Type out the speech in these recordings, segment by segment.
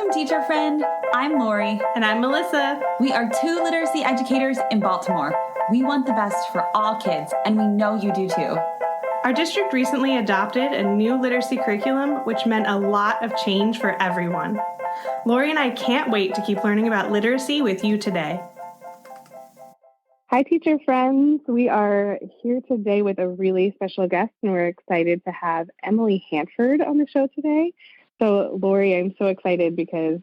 Welcome, teacher friend. I'm Lori. And I'm Melissa. We are two literacy educators in Baltimore. We want the best for all kids, and we know you do too. Our district recently adopted a new literacy curriculum, which meant a lot of change for everyone. Lori and I can't wait to keep learning about literacy with you today. Hi, teacher friends. We are here today with a really special guest, and we're excited to have Emily Hanford on the show today. So, Lori, I'm so excited because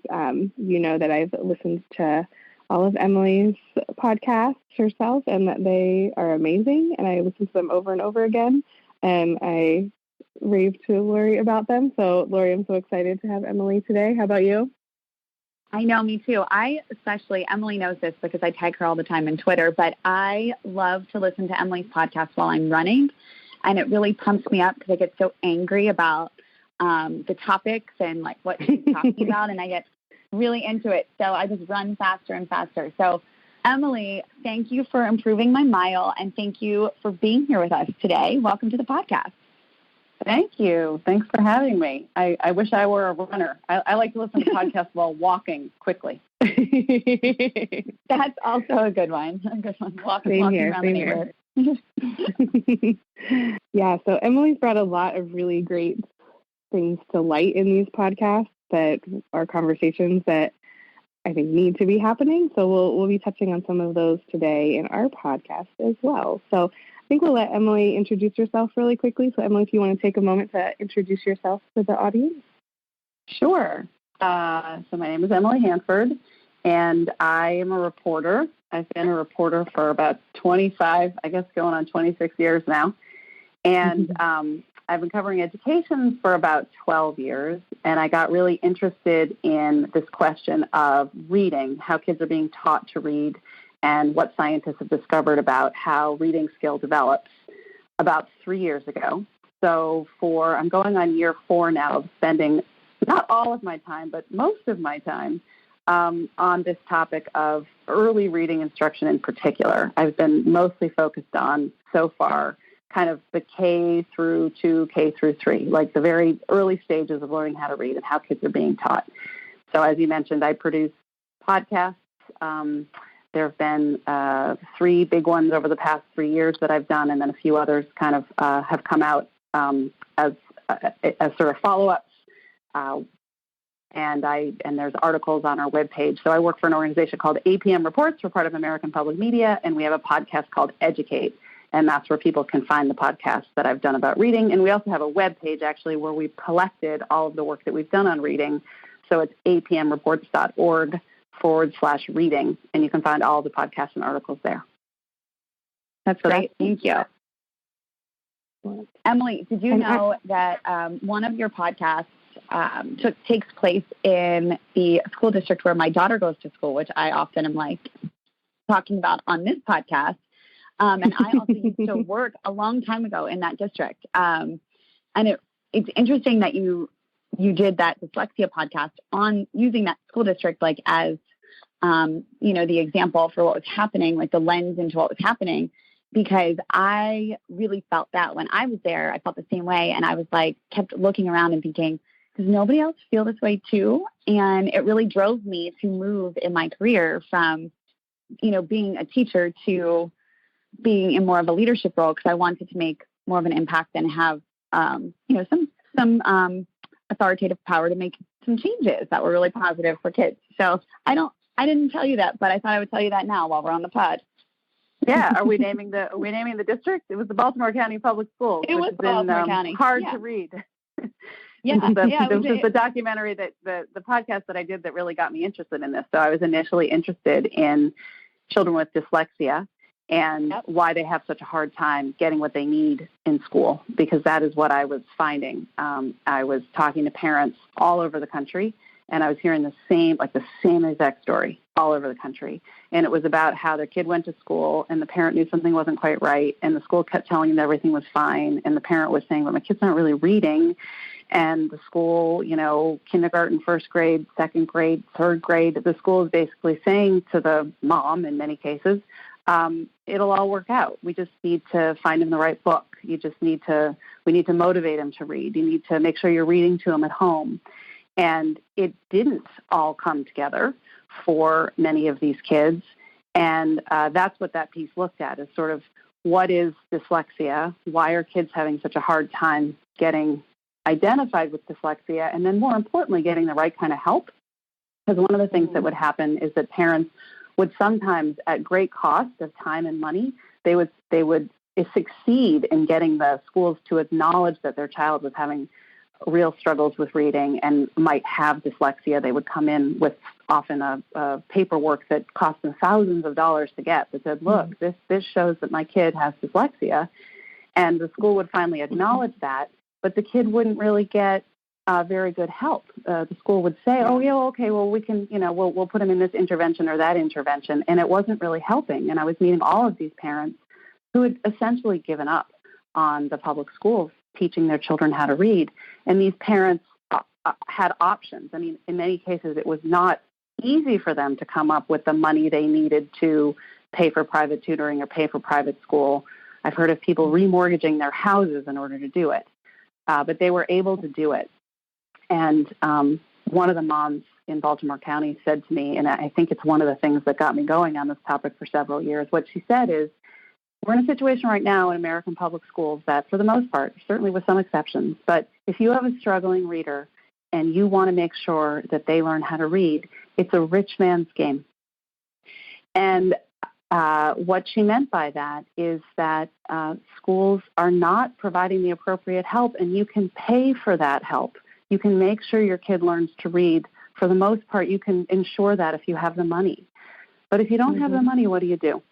you know that I've listened to all of Emily's podcasts herself, and that they are amazing, and I listen to them over and over again, and I rave to Lori about them. So, Lori, I'm so excited to have Emily today. How about you? I know, me too. Emily knows this because I tag her all the time on Twitter, but I love to listen to Emily's podcast while I'm running, and it really pumps me up because I get so angry about the topics and like what she's talking about, and I get really into it. So I just run faster and faster. So Emily, thank you for improving my mile, and thank you for being here with us today. Welcome to the podcast. Thank you. Thanks for having me. I wish I were a runner. I like to listen to podcasts while walking quickly. That's also a good one. Walking around the neighborhood. Yeah, so Emily's brought a lot of really great things to light in these podcasts that are conversations that I think need to be happening. So we'll be touching on some of those today in our podcast as well. So I think we'll let Emily introduce herself really quickly. So Emily, if you want to take a moment to introduce yourself to the audience. Sure. So my name is Emily Hanford, and I am a reporter. I've been a reporter for about 25, I guess going on 26 years now. And I've been covering education for about 12 years, and I got really interested in this question of reading, how kids are being taught to read, and what scientists have discovered about how reading skill develops about 3 years ago. So I'm going on year 4 now of spending not all of my time, but most of my time on this topic of early reading instruction in particular. I've been mostly focused on, so far, kind of the K through 2, K through 3, like the very early stages of learning how to read and how kids are being taught. So as you mentioned, I produce podcasts. There have been 3 big ones over the past 3 years that I've done, and then a few others kind of have come out as sort of follow-ups. And there's articles on our webpage. So I work for an organization called APM Reports. We're part of American Public Media, and we have a podcast called Educate. And that's where people can find the podcasts that I've done about reading. And we also have a web page, actually, where we've collected all of the work that we've done on reading. So it's apmreports.org/reading. And you can find all the podcasts and articles there. That's great. Thank you. Emily, did you know that one of your podcasts takes place in the school district where my daughter goes to school, which I often am like talking about on this podcast? And I also used to work a long time ago in that district. And it's interesting that you did that dyslexia podcast on using that school district like as, the example for what was happening, like the lens into what was happening, because I really felt that when I was there. I felt the same way. And I was like, kept looking around and thinking, does nobody else feel this way too? And it really drove me to move in my career from, being a teacher to being in more of a leadership role, because I wanted to make more of an impact and have, some authoritative power to make some changes that were really positive for kids. So I didn't tell you that, but I thought I would tell you that now while we're on the pod. Yeah. Are we naming the district? It was the Baltimore County Public Schools. It was Baltimore County. Hard to read. Yeah. This is the documentary the podcast that I did that really got me interested in this. So I was initially interested in children with dyslexia and why they have such a hard time getting what they need in school, because that is what I was finding. I was talking to parents all over the country, and I was hearing the same exact story all over the country. And it was about how their kid went to school and the parent knew something wasn't quite right, and the school kept telling them everything was fine, and the parent was saying, well, my kid's not really reading. And the school, kindergarten, first grade, second grade, third grade, the school is basically saying to the mom, in many cases, it'll all work out. We just need to find him the right book. We need to motivate him to read. You need to make sure you're reading to him at home. And it didn't all come together for many of these kids. And that's what that piece looked at, is sort of what is dyslexia? Why are kids having such a hard time getting identified with dyslexia? And then more importantly, getting the right kind of help. Because one of the things that would happen is that parents would sometimes, at great cost of time and money, they would succeed in getting the schools to acknowledge that their child was having real struggles with reading and might have dyslexia. They would come in with often a paperwork that cost them thousands of dollars to get that said, look, this shows that my kid has dyslexia. And the school would finally acknowledge that, but the kid wouldn't really get very good help. The school would say, oh, yeah, okay, well, we can, we'll put him in this intervention or that intervention. And it wasn't really helping. And I was meeting all of these parents who had essentially given up on the public schools teaching their children how to read. And these parents had options. I mean, in many cases, it was not easy for them to come up with the money they needed to pay for private tutoring or pay for private school. I've heard of people remortgaging their houses in order to do it. But they were able to do it. And one of the moms in Baltimore County said to me, and I think it's one of the things that got me going on this topic for several years, what she said is, we're in a situation right now in American public schools that, for the most part, certainly with some exceptions, but if you have a struggling reader and you want to make sure that they learn how to read, it's a rich man's game. And what she meant by that is that schools are not providing the appropriate help, and you can pay for that help. You can make sure your kid learns to read. For the most part, you can ensure that if you have the money. But if you don't have the money, what do you do?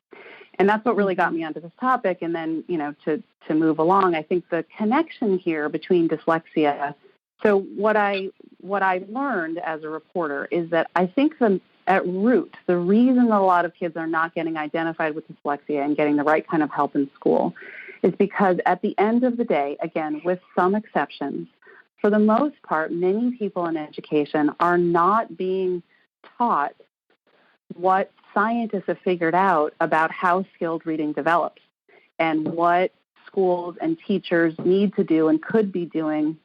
And that's what really got me onto this topic. And then, to move along, I think the connection here between dyslexia. So what I learned as a reporter is that I think at root, the reason that a lot of kids are not getting identified with dyslexia and getting the right kind of help in school is because at the end of the day, again, with some exceptions, for the most part, many people in education are not being taught what scientists have figured out about how skilled reading develops and what schools and teachers need to do and could be doing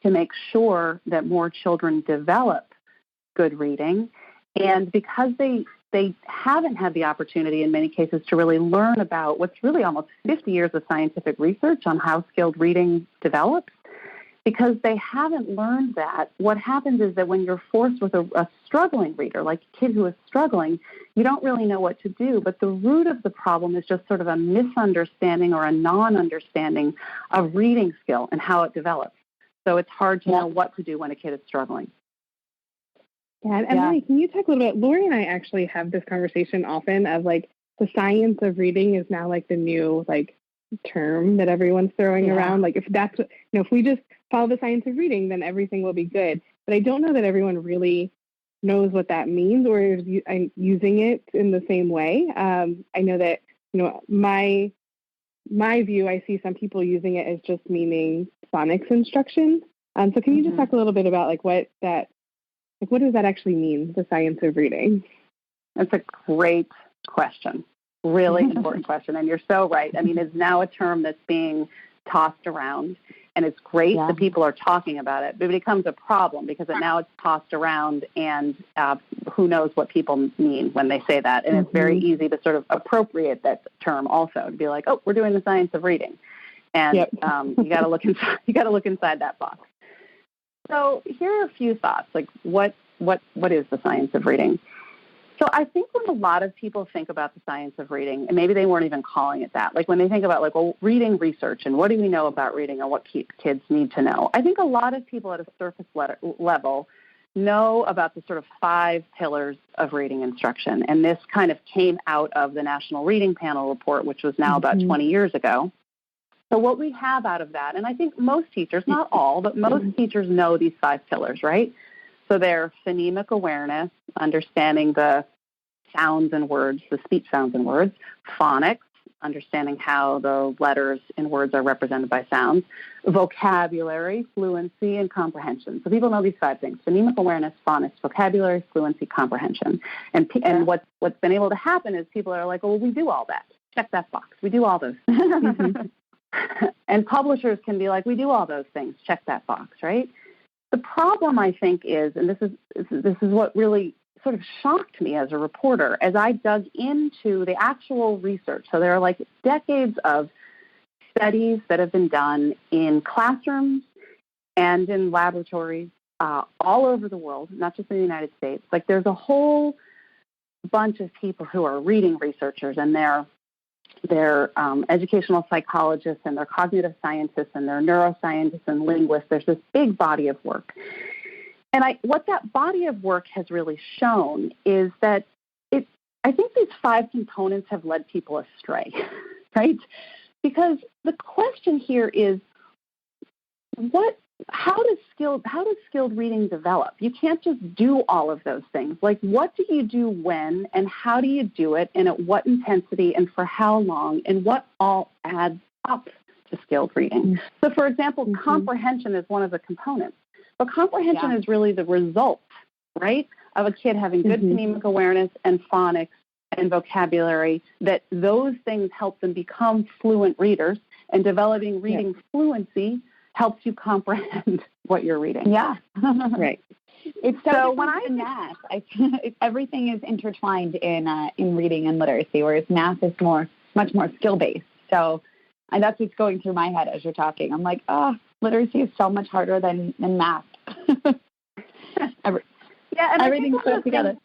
to make sure that more children develop good reading. And because they haven't had the opportunity in many cases to really learn about what's really almost 50 years of scientific research on how skilled reading develops, because they haven't learned that, what happens is that when you're forced with a struggling reader, like a kid who is struggling, you don't really know what to do. But the root of the problem is just sort of a misunderstanding or a non-understanding of reading skill and how it develops. So it's hard to know what to do when a kid is struggling. Yeah, and Emily, can you talk a little bit? Lori and I actually have this conversation often of like the science of reading is now like the new term that everyone's throwing around. Like if that's if we just follow the science of reading, then everything will be good. But I don't know that everyone really knows what that means or is using it in the same way. I know that my view, I see some people using it as just meaning phonics instruction. So can you just talk a little bit about what does that actually mean, the science of reading? That's a great question. Really important question. And you're so right. I mean, it's now a term that's being tossed around, and it's great that people are talking about it, but it becomes a problem because now it's tossed around, and who knows what people mean when they say that. And it's very easy to sort of appropriate that term also, to be like, oh, we're doing the science of reading. And you got to look inside. You got to look inside that box. So here are a few thoughts. Like, what is the science of reading? So I think when a lot of people think about the science of reading, and maybe they weren't even calling it that, like when they think about reading research and what do we know about reading and what kids need to know, I think a lot of people at a surface level know about the sort of 5 pillars of reading instruction. And this kind of came out of the National Reading Panel report, which was now about 20 years ago. So what we have out of that, and I think most teachers, not all, but most teachers know these 5 pillars, right? So they're phonemic awareness, understanding the sounds and words, the speech sounds and words, phonics, understanding how the letters in words are represented by sounds, vocabulary, fluency, and comprehension. So people know these 5 things: phonemic awareness, phonics, vocabulary, fluency, comprehension. And what's been able to happen is people are like, well, we do all that. Check that box. We do all those things. And publishers can be like, we do all those things. Check that box, right? The problem, I think, is, and this is what really sort of shocked me as a reporter, as I dug into the actual research. So there are like decades of studies that have been done in classrooms and in laboratories all over the world, not just in the United States. Like there's a whole bunch of people who are reading researchers, and they're educational psychologists, and they're cognitive scientists, and they're neuroscientists and linguists. There's this big body of work. And what that body of work has really shown is that I think these 5 components have led people astray, right? Because the question here is, how does skilled reading develop? You can't just do all of those things. Like, what do you do when, and how do you do it, and at what intensity, and for how long, and what all adds up to skilled reading? Mm-hmm. So, for example, comprehension is one of the components. But comprehension is really the result, right, of a kid having good phonemic awareness and phonics and vocabulary, that those things help them become fluent readers, and developing reading fluency helps you comprehend what you're reading. Yeah. Right. It's so when I math, everything is intertwined in reading and literacy, whereas math is much more skill-based. So, and that's what's going through my head as you're talking. I'm like, literacy is so much harder than math. And everything's put together.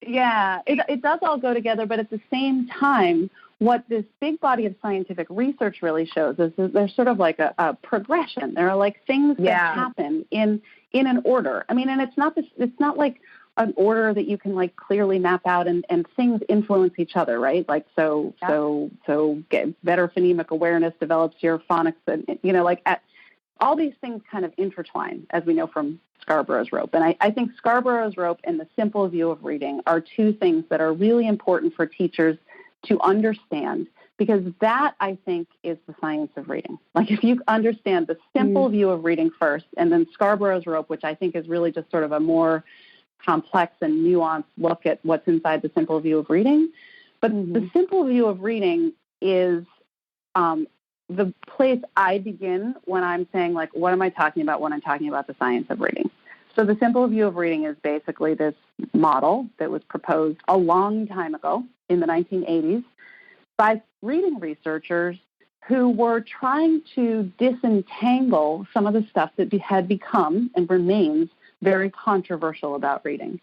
Yeah, it does all go together, but at the same time, what this big body of scientific research really shows is that there's sort of like a progression. There are like things that happen in an order. I mean, and it's not like an order that you can like clearly map out, and things influence each other, right? Like so get better phonemic awareness develops your phonics, and all these things kind of intertwine, as we know from Scarborough's rope. And I think Scarborough's rope and the simple view of reading are 2 things that are really important for teachers to understand, because that, I think, is the science of reading. Like, if you understand the simple view of reading first, and then Scarborough's rope, which I think is really just sort of a more complex and nuanced look at what's inside the simple view of reading. But the simple view of reading is the place I begin when I'm saying, like, what am I talking about when I'm talking about the science of reading? So the simple view of reading is basically this model that was proposed a long time ago in the 1980s by reading researchers who were trying to disentangle some of the stuff that had become and remains very controversial about reading.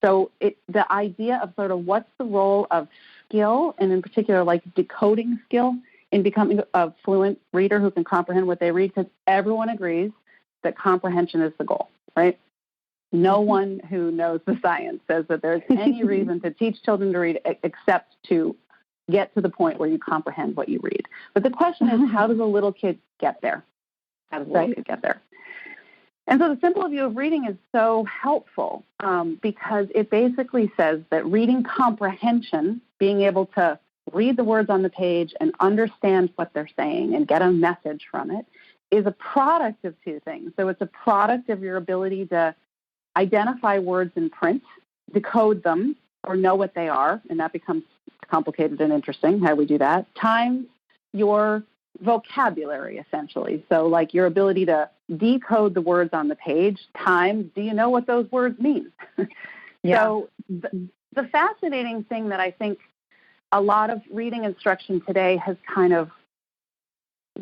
So the idea of sort of what's the role of skill, and in particular like decoding skill, in becoming a fluent reader who can comprehend what they read, because everyone agrees that comprehension is the goal, right? No one who knows the science says that there's any reason to teach children to read except to get to the point where you comprehend what you read. But the question is, how does a little kid get there? How does a little kid get there? And so the simple view of reading is so helpful because it basically says that reading comprehension, being able to read the words on the page and understand what they're saying and get a message from it, is a product of 2 things. So it's a product of your ability to identify words in print, decode them, or know what they are, and that becomes complicated and interesting, how we do that, times your vocabulary, essentially. So like your ability to decode the words on the page, times do you know what those words mean? So the fascinating thing that I think a lot of reading instruction today has kind of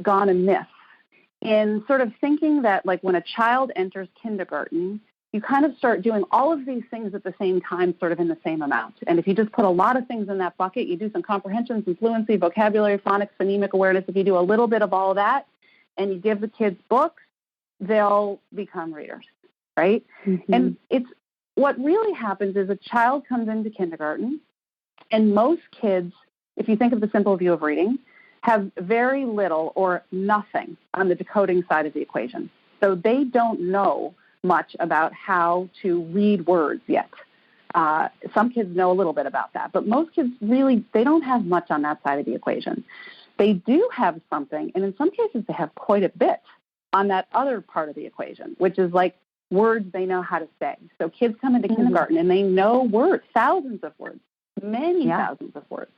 gone amiss in sort of thinking that, like, when a child enters kindergarten, you kind of start doing all of these things at the same time, sort of in the same amount. And if you just put a lot of things in that bucket, you do some comprehension, some fluency, vocabulary, phonics, phonemic awareness. If you do a little bit of all that and you give the kids books, they'll become readers, right? And it's what really happens is a child comes into kindergarten, and most kids, if you think of the simple view of reading, have very little or nothing on the decoding side of the equation. So they don't know much about how to read words yet. Some kids know a little bit about that, but most kids really, they don't have much on that side of the equation. They do have something, and in some cases they have quite a bit on that other part of the equation, which is like words they know how to say. So kids come into kindergarten and they know words, thousands of words, many thousands of words.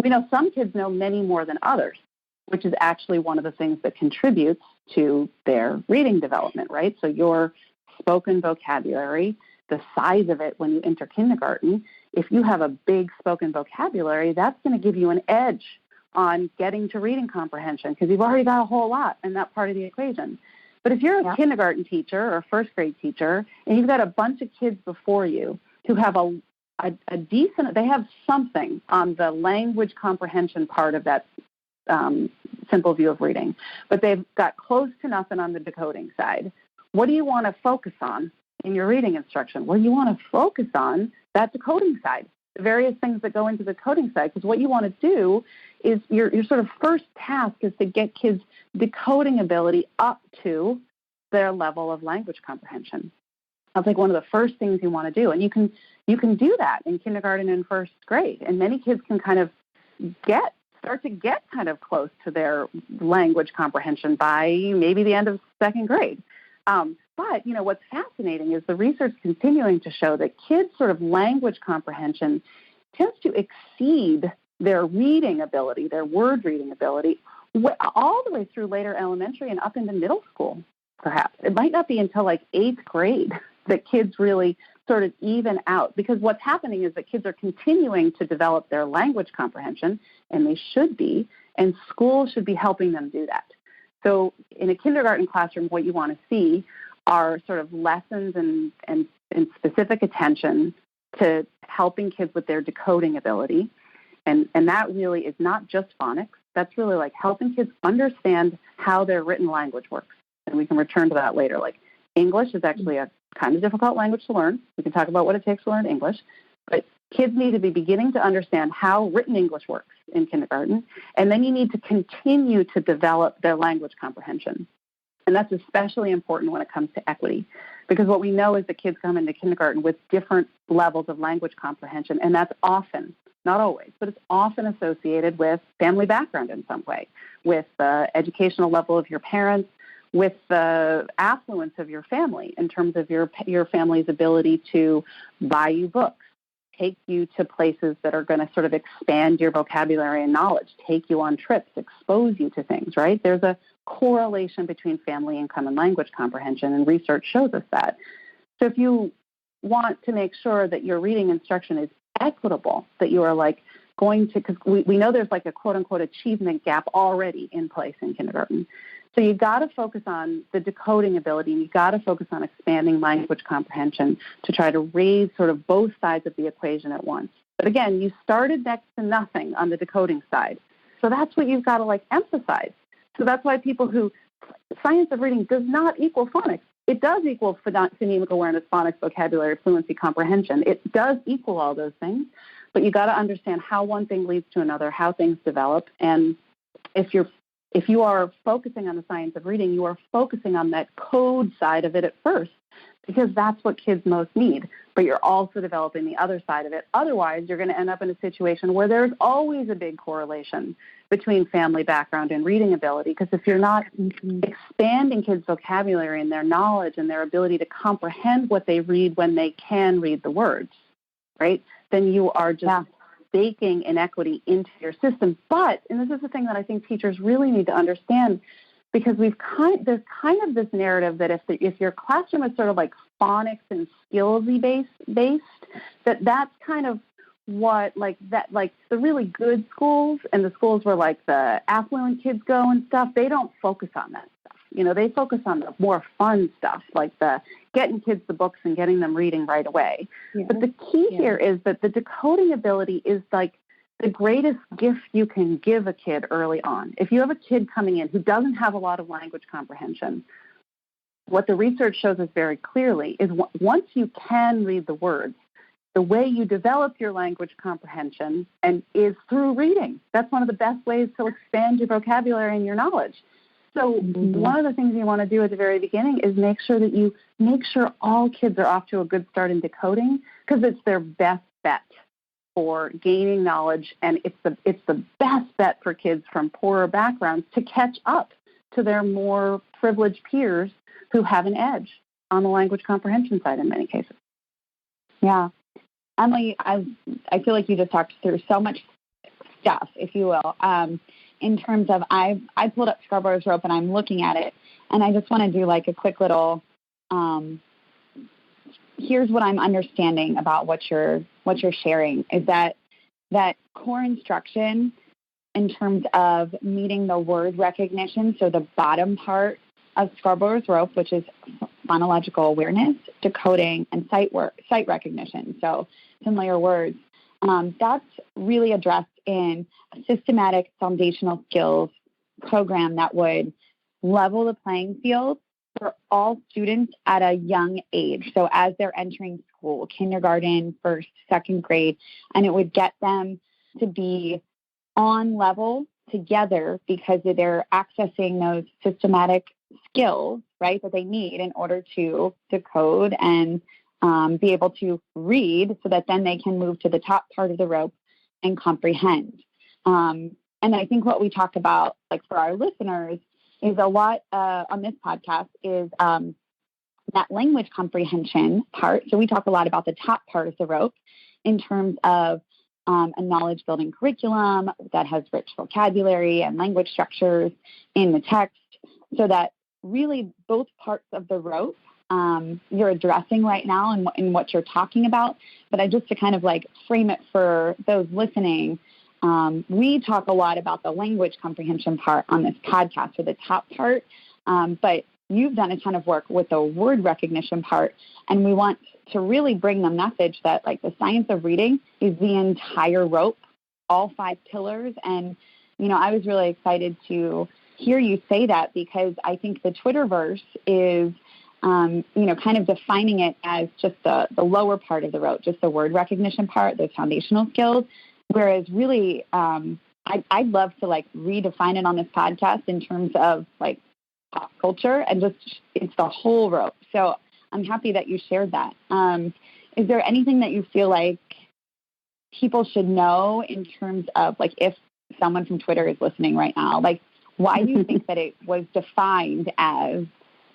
We know some kids know many more than others, which is actually one of the things that contributes to their reading development, right? So your spoken vocabulary, the size of it when you enter kindergarten. If you have a big spoken vocabulary, that's going to give you an edge on getting to reading comprehension because you've already got a whole lot in that part of the equation. But if you're a kindergarten teacher or a first grade teacher and you've got a bunch of kids before you who have a decent, they have something on the language comprehension part of that simple view of reading, but they've got close to nothing on the decoding side. What do you want to focus on in your reading instruction? Well, you want to focus on that decoding side, the various things that go into the decoding side, because what you want to do is your sort of first task is to get kids' decoding ability up to their level of language comprehension. That's like one of the first things you want to do. And you can do that in kindergarten and first grade. And many kids can kind of start to get kind of close to their language comprehension by maybe the end of second grade. But, what's fascinating is the research continuing to show that kids' sort of language comprehension tends to exceed their reading ability, their word reading ability, all the way through later elementary and up into middle school, perhaps. It might not be until like 8th grade that kids really sort of even out, because what's happening is that kids are continuing to develop their language comprehension, and they should be, and school should be helping them do that. So in a kindergarten classroom, what you want to see are sort of lessons and specific attention to helping kids with their decoding ability. And that really is not just phonics. That's really like helping kids understand how their written language works. And we can return to that later. Like English is actually a kind of difficult language to learn. We can talk about what it takes to learn English. But kids need to be beginning to understand how written English works in kindergarten. And then you need to continue to develop their language comprehension. And that's especially important when it comes to equity, because what we know is that kids come into kindergarten with different levels of language comprehension, and that's often, not always, but it's often associated with family background in some way, with the educational level of your parents, with the affluence of your family in terms of your family's ability to buy you books, take you to places that are going to sort of expand your vocabulary and knowledge, take you on trips, expose you to things, right? There's a correlation between family income and language comprehension, and research shows us that. So if you want to make sure that your reading instruction is equitable, that you are like going to, because we know there's like a quote-unquote achievement gap already in place in kindergarten. So you've got to focus on the decoding ability, and you've got to focus on expanding language comprehension to try to raise sort of both sides of the equation at once. But again, you started next to nothing on the decoding side. So that's what you've got to like emphasize. So that's why people who, science of reading does not equal phonics. It does equal phonemic awareness, phonics, vocabulary, fluency, comprehension. It does equal all those things, but you got to understand how one thing leads to another, how things develop. And if you are focusing on the science of reading, you are focusing on that code side of it at first, because that's what kids most need. But you're also developing the other side of it. Otherwise, you're going to end up in a situation where there's always a big correlation between family background and reading ability, because if you're not expanding kids' vocabulary and their knowledge and their ability to comprehend what they read when they can read the words, right, then you are just baking inequity into your system. But, and this is the thing that I think teachers really need to understand, because there's kind of this narrative that if your classroom is sort of like phonics and skillsy based, that's kind of what the really good schools and the schools where like the affluent kids go and stuff, they don't focus on that stuff. They focus on the more fun stuff, like the getting kids the books and getting them reading right away. Yeah. But the key here is that the decoding ability is like the greatest gift you can give a kid early on. If you have a kid coming in who doesn't have a lot of language comprehension, what the research shows us very clearly is once you can read the words, the way you develop your language comprehension is through reading. That's one of the best ways to expand your vocabulary and your knowledge. So one of the things you want to do at the very beginning is make sure all kids are off to a good start in decoding, because it's their best bet for gaining knowledge, and it's the best bet for kids from poorer backgrounds to catch up to their more privileged peers who have an edge on the language comprehension side in many cases. Yeah. Emily, I feel like you just talked through so much stuff, if you will, in terms of I pulled up Scarborough's Rope and I'm looking at it, and I just want to do like a quick little here's what I'm understanding about what you're sharing is that core instruction in terms of meeting the word recognition, so the bottom part of Scarborough's rope, which is phonological awareness, decoding, and sight recognition, so familiar words, that's really addressed in a systematic foundational skills program that would level the playing field for all students at a young age. So as they're entering school, kindergarten, first, second grade, and it would get them to be on level together because they're accessing those systematic skills, right, that they need in order to decode and be able to read so that then they can move to the top part of the rope and comprehend. And I think what we talk about, like for our listeners, is a lot on this podcast is that language comprehension part. So we talk a lot about the top part of the rope in terms of a knowledge-building curriculum that has rich vocabulary and language structures in the text, so that really both parts of the rope you're addressing right now in what you're talking about. But just to kind of like frame it for those listening, we talk a lot about the language comprehension part on this podcast, or the top part, but you've done a ton of work with the word recognition part, and we want to really bring the message that like the science of reading is the entire rope, all 5 pillars. And, I was really excited to hear you say that, because I think the Twitterverse is, kind of defining it as just the lower part of the rope, just the word recognition part, the foundational skills. Whereas really, I'd love to like redefine it on this podcast in terms of like pop culture, and just it's the whole rope. So I'm happy that you shared that. Is there anything that you feel like people should know in terms of like, if someone from Twitter is listening right now, like why do you think that it was defined as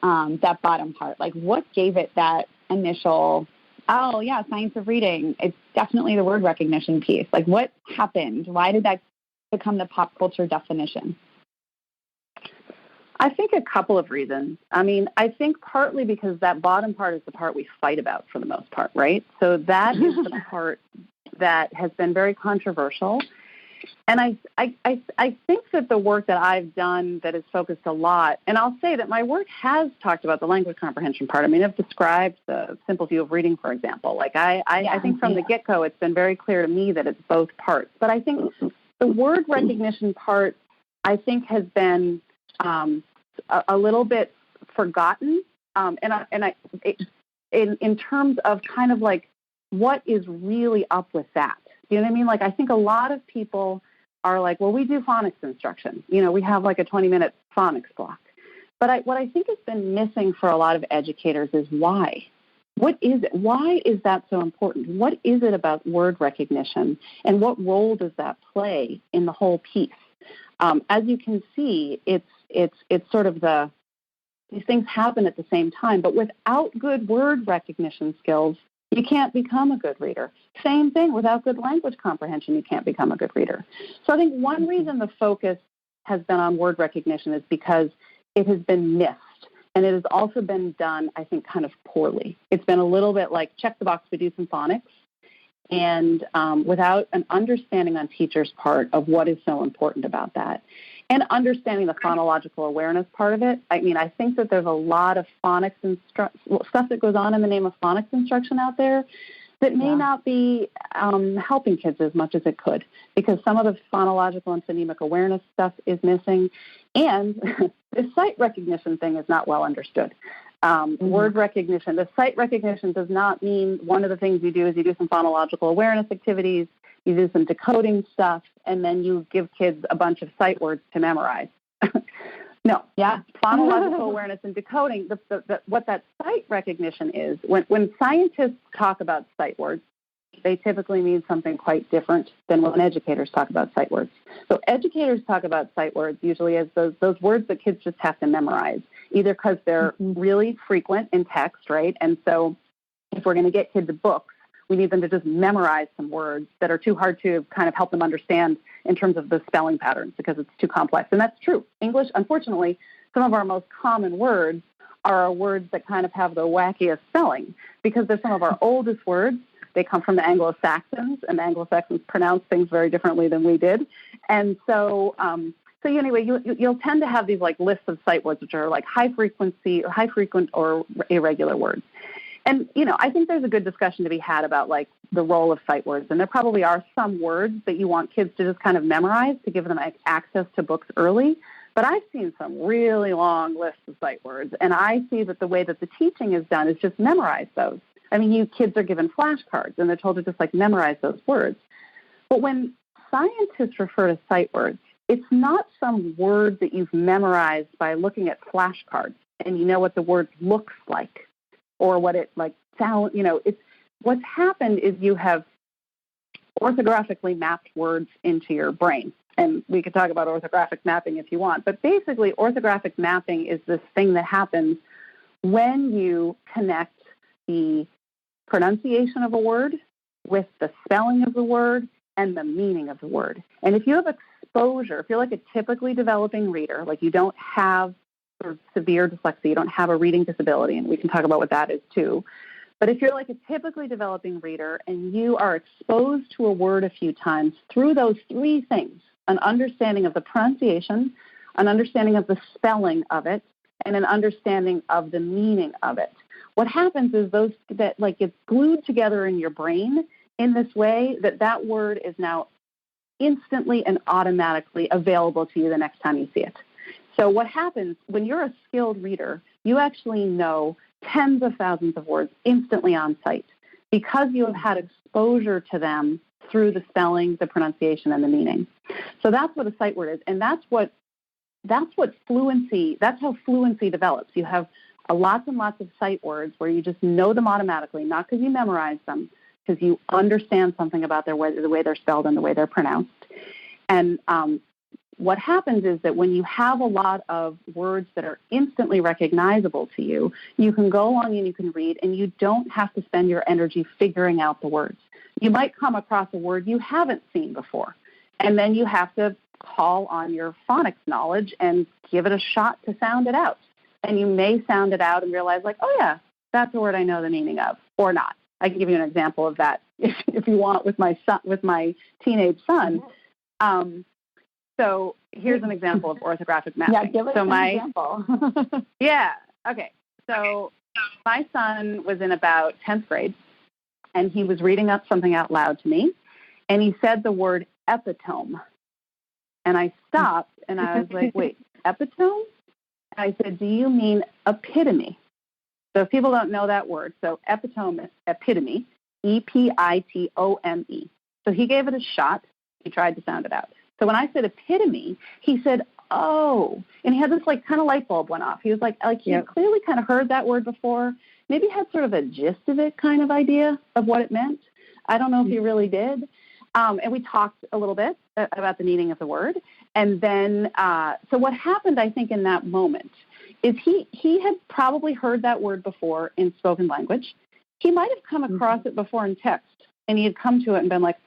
that bottom part? Like what gave it that initial, oh yeah, science of reading, it's definitely the word recognition piece. Like what happened? Why did that become the pop culture definition? I think a couple of reasons. I mean, I think partly because that bottom part is the part we fight about for the most part, right? So that is the part that has been very controversial. And I think that the work that I've done that is focused a lot, and I'll say that my work has talked about the language comprehension part. I mean, I've described the simple view of reading, for example. Like I think from the get-go, it's been very clear to me that it's both parts. But I think the word recognition part, I think, has been a little bit forgotten. In terms of kind of like what is really up with that. You know what I mean? Like, I think a lot of people are like, well, we do phonics instruction. We have like a 20-minute phonics block. But what I think has been missing for a lot of educators is why. What is it? Why is that so important? What is it about word recognition, and what role does that play in the whole piece? As you can see, it's sort of these things happen at the same time. But without good word recognition skills, you can't become a good reader. Same thing, without good language comprehension, you can't become a good reader. So I think one reason the focus has been on word recognition is because it has been missed. And it has also been done, I think, kind of poorly. It's been a little bit like, check the box, we do some phonics, and without an understanding on teachers' part of what is so important about that. And understanding the phonological awareness part of it. I mean, I think that there's a lot of phonics stuff that goes on in the name of phonics instruction out there that may not be helping kids as much as it could, because some of the phonological and phonemic awareness stuff is missing, and the sight recognition thing is not well understood. Word recognition, the sight recognition does not mean one of the things you do is you do some phonological awareness activities, you do some decoding stuff, and then you give kids a bunch of sight words to memorize. No, phonological awareness and decoding, what that sight recognition is, when scientists talk about sight words, they typically mean something quite different than when educators talk about sight words. So educators talk about sight words usually as those words that kids just have to memorize, either because they're really frequent in text, right? And so if we're going to get kids books, we need them to just memorize some words that are too hard to kind of help them understand in terms of the spelling patterns, because it's too complex. And that's true. English, unfortunately, some of our most common words are our words that kind of have the wackiest spelling, because they're some of our oldest words. They come from the Anglo-Saxons, and the Anglo-Saxons pronounce things very differently than we did. And so anyway, you'll tend to have these like lists of sight words, which are like high frequent or irregular words. And, I think there's a good discussion to be had about like the role of sight words. And there probably are some words that you want kids to just kind of memorize to give them access to books early. But I've seen some really long lists of sight words, and I see that the way that the teaching is done is just memorize those. I mean, you kids are given flashcards, and they're told to just like memorize those words. But when scientists refer to sight words, it's not some word that you've memorized by looking at flashcards and you know what the word looks like or what it like sounds. It's what's happened is you have orthographically mapped words into your brain. And we could talk about orthographic mapping if you want. But basically, orthographic mapping is this thing that happens when you connect the pronunciation of a word with the spelling of the word and the meaning of the word. And if you have exposure, if you're like a typically developing reader, like you don't have sort of severe dyslexia, you don't have a reading disability, and we can talk about what that is too. But if you're like a typically developing reader and you are exposed to a word a few times through those three things, an understanding of the pronunciation, an understanding of the spelling of it, and an understanding of the meaning of it, what happens is that like it's glued together in your brain in this way that word is now instantly and automatically available to you the next time you see it. So what happens when you're a skilled reader, you actually know tens of thousands of words instantly on sight because you have had exposure to them through the spelling, the pronunciation, and the meaning. So that's what a sight word is, and that's what fluency. That's how fluency develops. You have lots and lots of sight words where you just know them automatically, not because you memorize them, because you understand something about the way they're spelled and the way they're pronounced. And what happens is that when you have a lot of words that are instantly recognizable to you, you can go along and you can read, and you don't have to spend your energy figuring out the words. You might come across a word you haven't seen before, and then you have to call on your phonics knowledge and give it a shot to sound it out. And you may sound it out and realize, like, oh, yeah, that's a word I know the meaning of, or not. I can give you an example of that if you want with my teenage son. So here's an example of orthographic mapping. Yeah, give us an example. Yeah, okay. So my son was in about 10th grade, and he was reading up something out loud to me, and he said the word epitome. And I stopped, and I was like, wait, epitome? I said, do you mean epitome? So if people don't know that word, so epitome is epitome, E-P-I-T-O-M-E. So he gave it a shot. He tried to sound it out. So when I said epitome, he said, oh, and he had this like kind of light bulb went off. He was like he had clearly kind of heard that word before, maybe had sort of a gist of it kind of idea of what it meant. I don't know if he really did. And we talked a little bit about the meaning of the word. And then, so what happened, I think, in that moment is he had probably heard that word before in spoken language. He might have come across it before in text, and he had come to it and been like,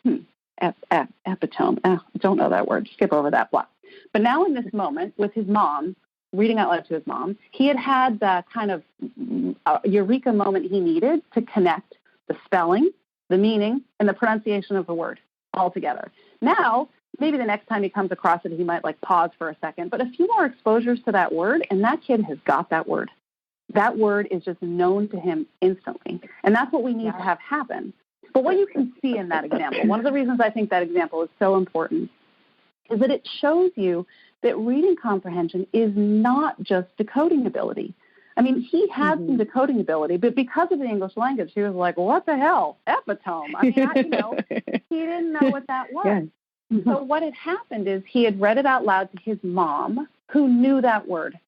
epitome. Don't know that word. Skip over that block. But now in this moment with his mom, reading out loud to his mom, he had the kind of eureka moment he needed to connect the spelling, the meaning, and the pronunciation of the word all together. Now, maybe the next time he comes across it, he might like pause for a second, but a few more exposures to that word, and that kid has got that word. That word is just known to him instantly. And that's what we need to have happen. But what you can see in that example, one of the reasons I think that example is so important is that it shows you that reading comprehension is not just decoding ability. I mean, he had some decoding ability, but because of the English language, he was like, what the hell? Epitome. I mean, he didn't know what that was. Yeah. So what had happened is he had read it out loud to his mom, who knew that word.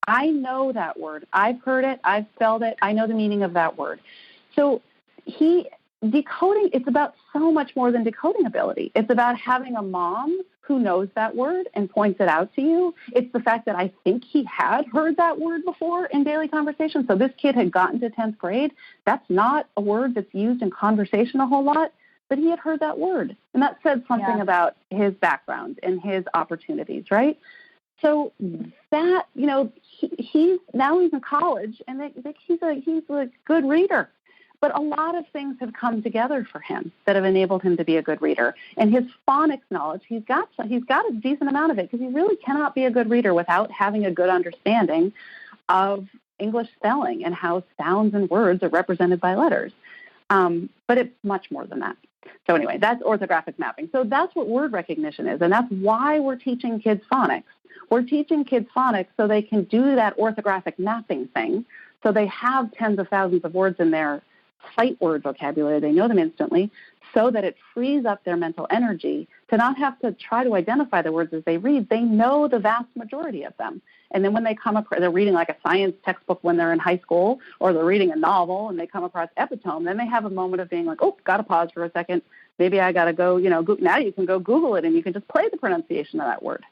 I know that word. I've heard it. I've spelled it. I know the meaning of that word. So decoding, it's about so much more than decoding ability. It's about having a mom who knows that word and points it out to you. It's the fact that I think he had heard that word before in daily conversation. So this kid had gotten to 10th grade. That's not a word that's used in conversation a whole lot, but he had heard that word. And that said something about his background and his opportunities, right? So that, he's in college, and he's a good reader. But a lot of things have come together for him that have enabled him to be a good reader. And his phonics knowledge, he's got a decent amount of it, because he really cannot be a good reader without having a good understanding of English spelling and how sounds and words are represented by letters. But it's much more than that. So anyway, that's orthographic mapping. So that's what word recognition is, and that's why we're teaching kids phonics. We're teaching kids phonics so they can do that orthographic mapping thing, so they have tens of thousands of words in their sight word vocabulary. They know them instantly, so that it frees up their mental energy to not have to try to identify the words as they read. They know the vast majority of them. And then when they come across, they're reading like a science textbook when they're in high school, or they're reading a novel and they come across epitome, then they have a moment of being like, oh, got to pause for a second. Maybe I got to go, now you can go Google it and you can just play the pronunciation of that word.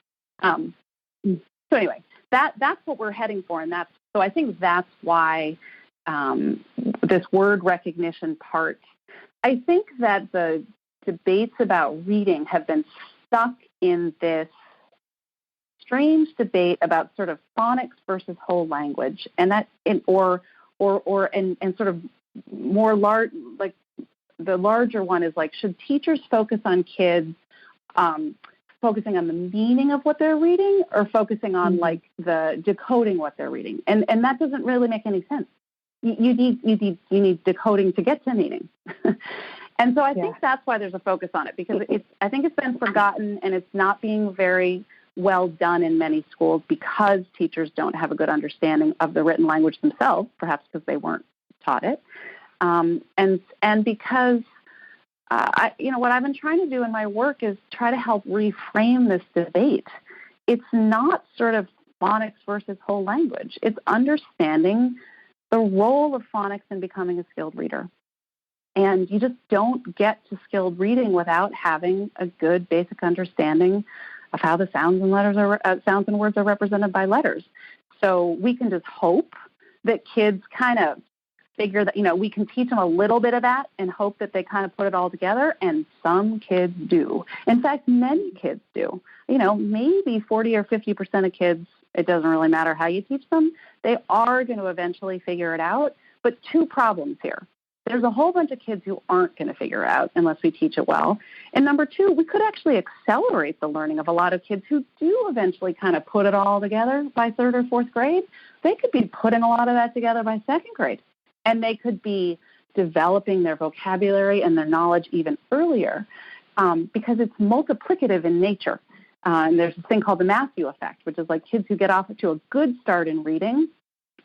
So anyway, that's what we're heading for. And so I think that's why this word recognition part, I think that the debates about reading have been stuck in this strange debate about sort of phonics versus whole language, and or sort of more large, like the larger one is like, should teachers focus on kids focusing on the meaning of what they're reading, or focusing on like the decoding what they're reading? And that doesn't really make any sense. You need decoding to get to meaning. And so I think that's why there's a focus on it, because I think it's been forgotten, and it's not being very well done in many schools, because teachers don't have a good understanding of the written language themselves, perhaps because they weren't taught it. And because what I've been trying to do in my work is try to help reframe this debate. It's not sort of phonics versus whole language. It's understanding the role of phonics in becoming a skilled reader. And you just don't get to skilled reading without having a good basic understanding of how the sounds and words are represented by letters. So we can just hope that kids kind of figure that, we can teach them a little bit of that and hope that they kind of put it all together. And some kids do. In fact, many kids do. Maybe 40 or 50% of kids, it doesn't really matter how you teach them, they are going to eventually figure it out. But two problems here. There's a whole bunch of kids who aren't going to figure it out unless we teach it well. And number two, we could actually accelerate the learning of a lot of kids who do eventually kind of put it all together by third or fourth grade. They could be putting a lot of that together by second grade. And they could be developing their vocabulary and their knowledge even earlier, because it's multiplicative in nature. And there's this thing called the Matthew effect, which is like kids who get off to a good start in reading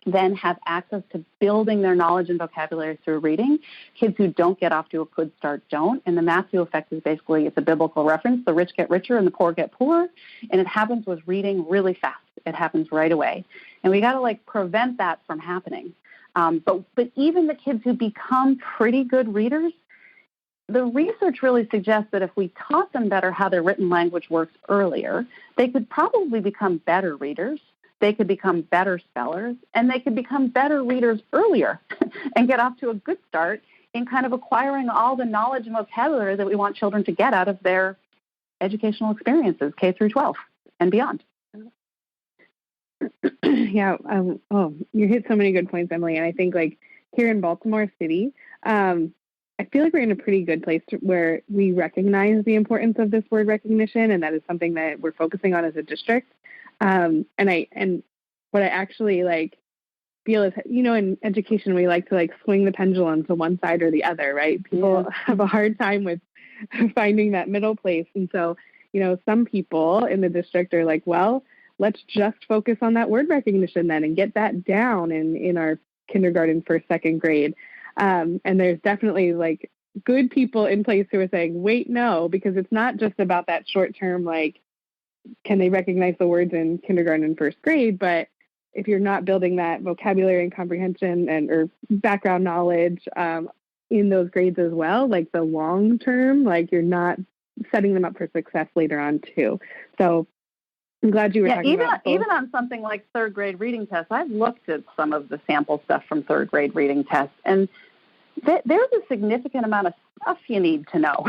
then have access to building their knowledge and vocabulary through reading. Kids who don't get off to a good start don't. And the Matthew effect is basically, it's a biblical reference. The rich get richer and the poor get poorer. And it happens with reading really fast. It happens right away. And we got to prevent that from happening. But even the kids who become pretty good readers, the research really suggests that if we taught them better how their written language works earlier, they could probably become better readers. They could become better spellers, and they could become better readers earlier and get off to a good start in kind of acquiring all the knowledge and vocabulary that we want children to get out of their educational experiences, K through 12 and beyond. Yeah. You hit so many good points, Emily. And I think here in Baltimore City, I feel like we're in a pretty good place where we recognize the importance of this word recognition, and that is something that we're focusing on as a district. And what I actually feel is, in education, we like to swing the pendulum to one side or the other, right? People have a hard time with finding that middle place. And so, some people in the district are like, well, let's just focus on that word recognition then and get that down in our kindergarten, first, second grade. And there's definitely good people in place who are saying, wait, no, because it's not just about that short term, can they recognize the words in kindergarten and first grade? But if you're not building that vocabulary and comprehension or background knowledge in those grades as well, the long term, you're not setting them up for success later on too. So I'm glad you were talking about both. Even on something like third grade reading tests, I've looked at some of the sample stuff from third grade reading tests, and there's a significant amount of stuff you need to know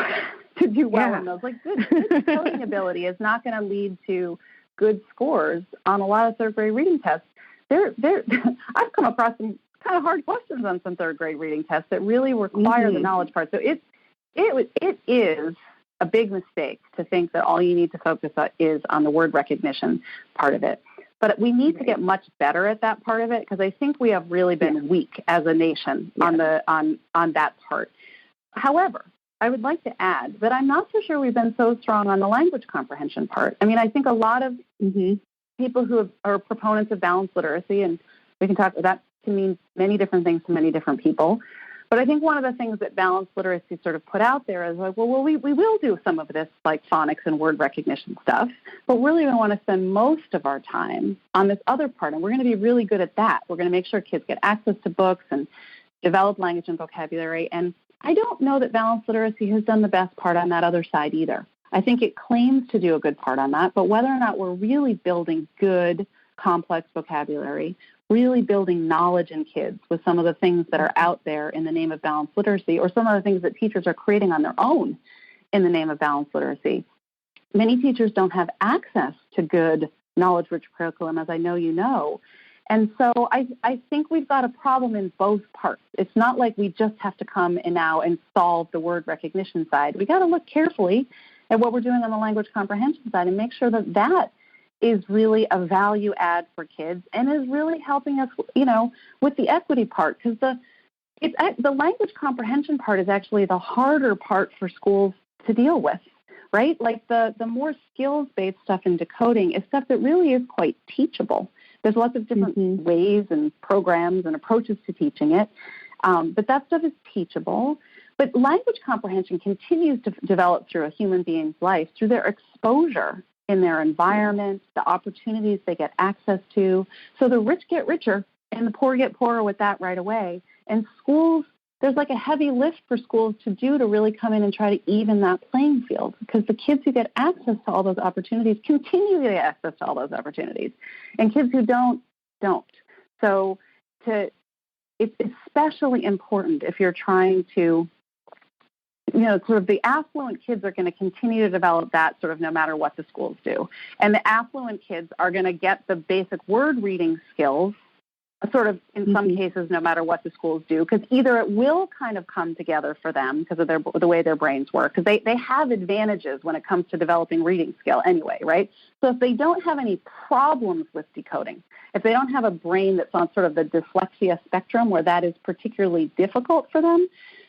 to do well in those. Good decoding ability is not going to lead to good scores on a lot of third grade reading tests. I've come across some kind of hard questions on some third grade reading tests that really require the knowledge part. So it is a big mistake to think that all you need to focus on is on the word recognition part of it. But we need to get much better at that part of it, because I think we have really been weak as a nation on that part. However, I would like to add that I'm not so sure we've been so strong on the language comprehension part. I mean, I think a lot of people who are proponents of balanced literacy, and we can talk, that can mean many different things to many different people. But I think one of the things that balanced literacy sort of put out there is like, well, we will do some of this like phonics and word recognition stuff, but really we want to spend most of our time on this other part, and we're going to be really good at that. We're going to make sure kids get access to books and develop language and vocabulary. And I don't know that balanced literacy has done the best part on that other side either. I think it claims to do a good part on that, but whether or not we're really building good, complex vocabulary, really building knowledge in kids with some of the things that are out there in the name of balanced literacy, or some of the things that teachers are creating on their own in the name of balanced literacy. Many teachers don't have access to good knowledge-rich curriculum, as I know you know. And so I think we've got a problem in both parts. It's not like we just have to come in now and solve the word recognition side. We got to look carefully at what we're doing on the language comprehension side and make sure that that is really a value add for kids and is really helping us, with the equity part, because the language comprehension part is actually the harder part for schools to deal with, right? Like the more skills-based stuff in decoding is stuff that really is quite teachable. There's lots of different ways and programs and approaches to teaching it, but that stuff is teachable. But language comprehension continues to develop through a human being's life, through their exposure in their environment, the opportunities they get access to. So the rich get richer and the poor get poorer with that right away. And schools, there's like a heavy lift for schools to do to really come in and try to even that playing field, because the kids who get access to all those opportunities continue to get access to all those opportunities. And kids who don't. So it's especially important if you're trying to, sort of the affluent kids are going to continue to develop that sort of no matter what the schools do. And the affluent kids are going to get the basic word reading skills sort of in some cases no matter what the schools do, because either it will kind of come together for them because of the way their brains work, because they have advantages when it comes to developing reading skill anyway, right? So if they don't have any problems with decoding, if they don't have a brain that's on sort of the dyslexia spectrum where that is particularly difficult for them,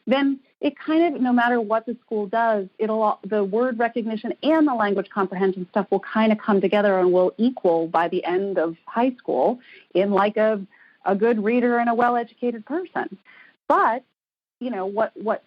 then it kind of, no matter what the school does, the word recognition and the language comprehension stuff will kind of come together and will equal by the end of high school in like a good reader and a well-educated person. But, what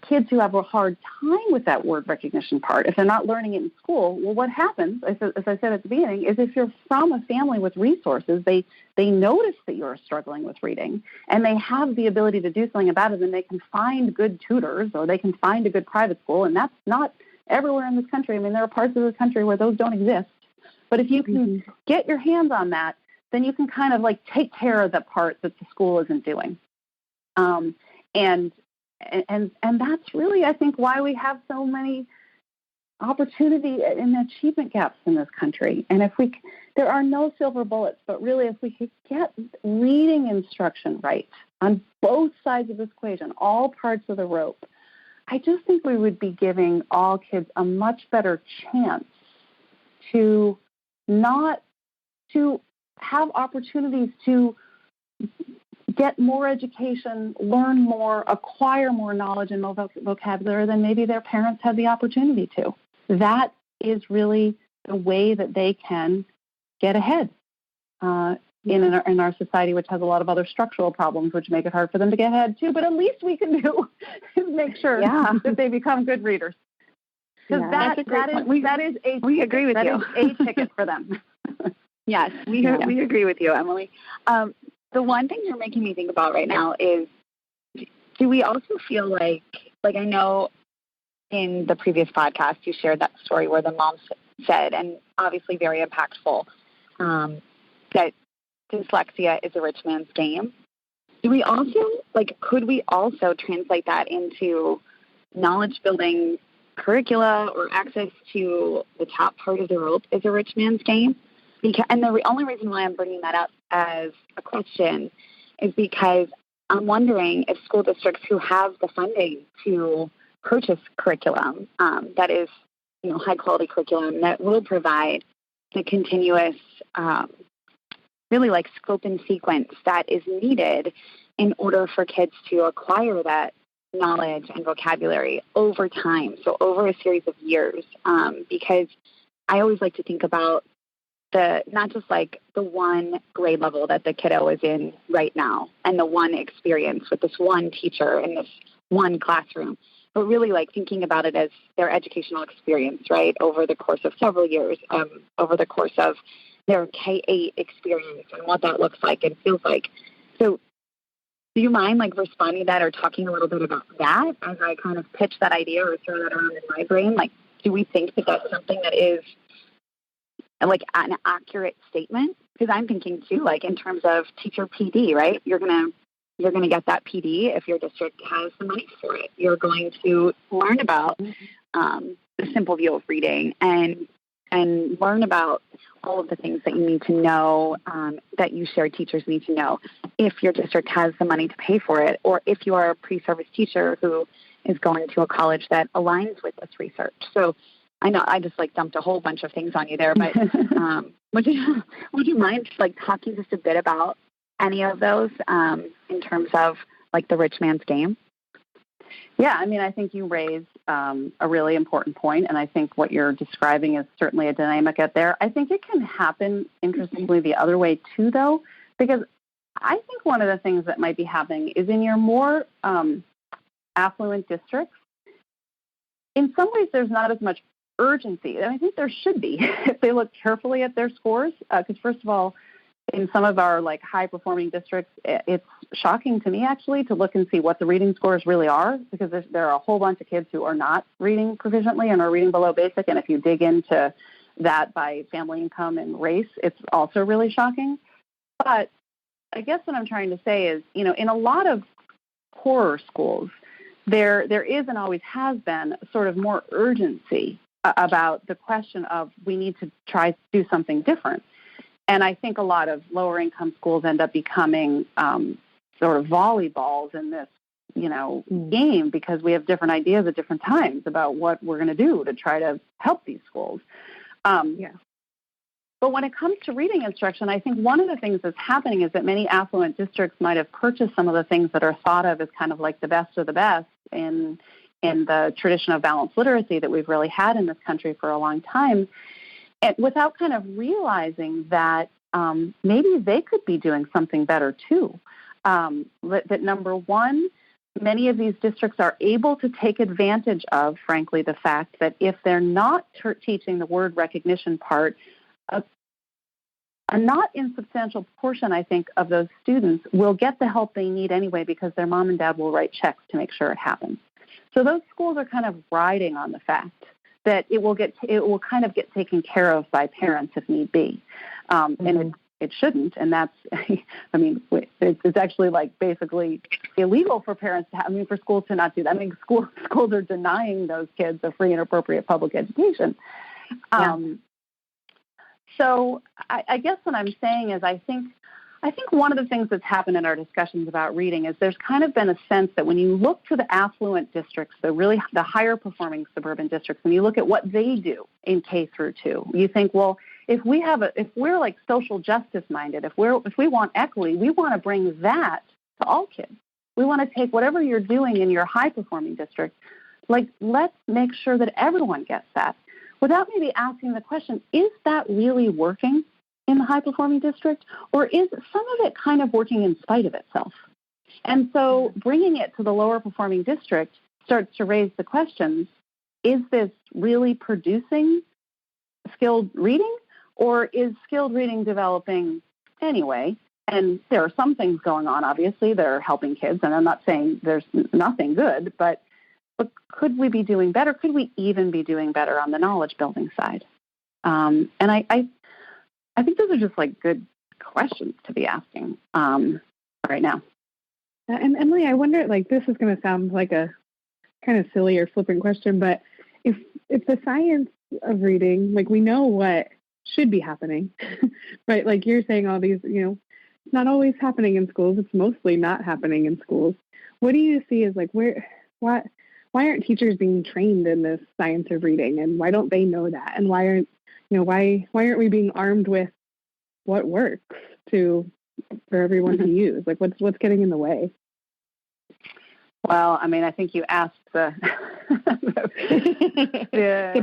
kids who have a hard time with that word recognition part, if they're not learning it in school, well, what happens, as I said at the beginning, is if you're from a family with resources, they notice that you're struggling with reading, and they have the ability to do something about it, and they can find good tutors, or they can find a good private school, and that's not everywhere in this country. I mean, there are parts of the country where those don't exist. But if you can get your hands on that, then you can kind of like take care of the part that the school isn't doing. And that's really, I think, why we have so many opportunity and achievement gaps in this country. And there are no silver bullets, but really if we could get reading instruction right on both sides of this equation, all parts of the rope, I just think we would be giving all kids a much better chance to have opportunities to get more education, learn more, acquire more knowledge and more vocabulary than maybe their parents had the opportunity to. That is really the way that they can get ahead in our society, which has a lot of other structural problems, which make it hard for them to get ahead too. But at least we can do is make sure that they become good readers. Because we agree with you. That is a ticket for them. Yes, we agree with you, Emily. The one thing you're making me think about right now is, do we also feel like I know in the previous podcast you shared that story where the mom said, and obviously very impactful, that dyslexia is a rich man's game. Do we also, could we also translate that into knowledge building curricula or access to the top part of the rope is a rich man's game. And the only reason why I'm bringing that up as a question is because I'm wondering if school districts who have the funding to purchase curriculum that is, high quality curriculum that will provide the continuous, really like scope and sequence that is needed in order for kids to acquire that knowledge and vocabulary over time, so over a series of years, because I always like to think about not just like the one grade level that the kiddo is in right now and the one experience with this one teacher in this one classroom, but really like thinking about it as their educational experience, right, over the course of several years, over the course of their K-8 experience and what that looks like and feels like. So do you mind like responding to that or talking a little bit about that as I kind of pitch that idea or throw that around in my brain? Like, do we think that that's something that is like an accurate statement? Because I'm thinking too, like in terms of teacher PD, right? You're gonna get that PD if your district has the money for it. You're going to learn about the simple view of reading and learn about all of the things that you need to know, that you shared teachers need to know if your district has the money to pay for it, or if you are a pre-service teacher who is going to a college that aligns with this research. So I know I just like dumped a whole bunch of things on you there, but would you mind like talking just a bit about any of those in terms of like the rich man's game? Yeah, I mean, I think you raised a really important point, and I think what you're describing is certainly a dynamic out there. I think it can happen, interestingly, the other way too, though, because I think one of the things that might be happening is in your more affluent districts, in some ways there's not as much urgency, and I think there should be if they look carefully at their scores, because first of all, in some of our like high-performing districts, it's shocking to me actually to look and see what the reading scores really are, because there are a whole bunch of kids who are not reading proficiently and are reading below basic. And if you dig into that by family income and race, it's also really shocking. But I guess what I'm trying to say is, in a lot of poorer schools, there is and always has been sort of more urgency about the question of we need to try to do something different. And I think a lot of lower income schools end up becoming sort of volleyballs in this, game, because we have different ideas at different times about what we're going to do to try to help these schools. But when it comes to reading instruction, I think one of the things that's happening is that many affluent districts might have purchased some of the things that are thought of as kind of like the best of the best in the tradition of balanced literacy that we've really had in this country for a long time, and without kind of realizing that maybe they could be doing something better too. That number one, many of these districts are able to take advantage of, frankly, the fact that if they're not teaching the word recognition part, a not insubstantial portion, I think, of those students will get the help they need anyway because their mom and dad will write checks to make sure it happens. So those schools are kind of riding on the fact that it will kind of get taken care of by parents if need be, and it shouldn't. And that's, I mean, it's actually like basically illegal for parents to for schools to not do that. I mean, schools are denying those kids a free and appropriate public education. So I guess what I'm saying is I think one of the things that's happened in our discussions about reading is there's kind of been a sense that when you look to the affluent districts, the higher performing suburban districts, and you look at what they do in K through 2, you think, well, if we're like social justice minded, if we want equity, we want to bring that to all kids. We want to take whatever you're doing in your high performing district, like let's make sure that everyone gets that, without maybe asking the question, is that really working in the high-performing district, or is some of it kind of working in spite of itself? And so bringing it to the lower-performing district starts to raise the questions, is this really producing skilled reading, or is skilled reading developing anyway? And there are some things going on, obviously, that are helping kids, and I'm not saying there's nothing good, but could we be doing better? Could we even be doing better on the knowledge building side? And I think those are just like good questions to be asking right now. And Emily, I wonder, like, this is going to sound like a kind of silly or flippant question, but if if the science of reading, like we know what should be happening, right? Like you're saying all these, it's not always happening in schools. It's mostly not happening in schools. What do you see as like why aren't teachers being trained in this science of reading, and why don't they know that? And why aren't we being armed with what works for everyone to use? Like what's getting in the way? Well, I mean, I think you asked the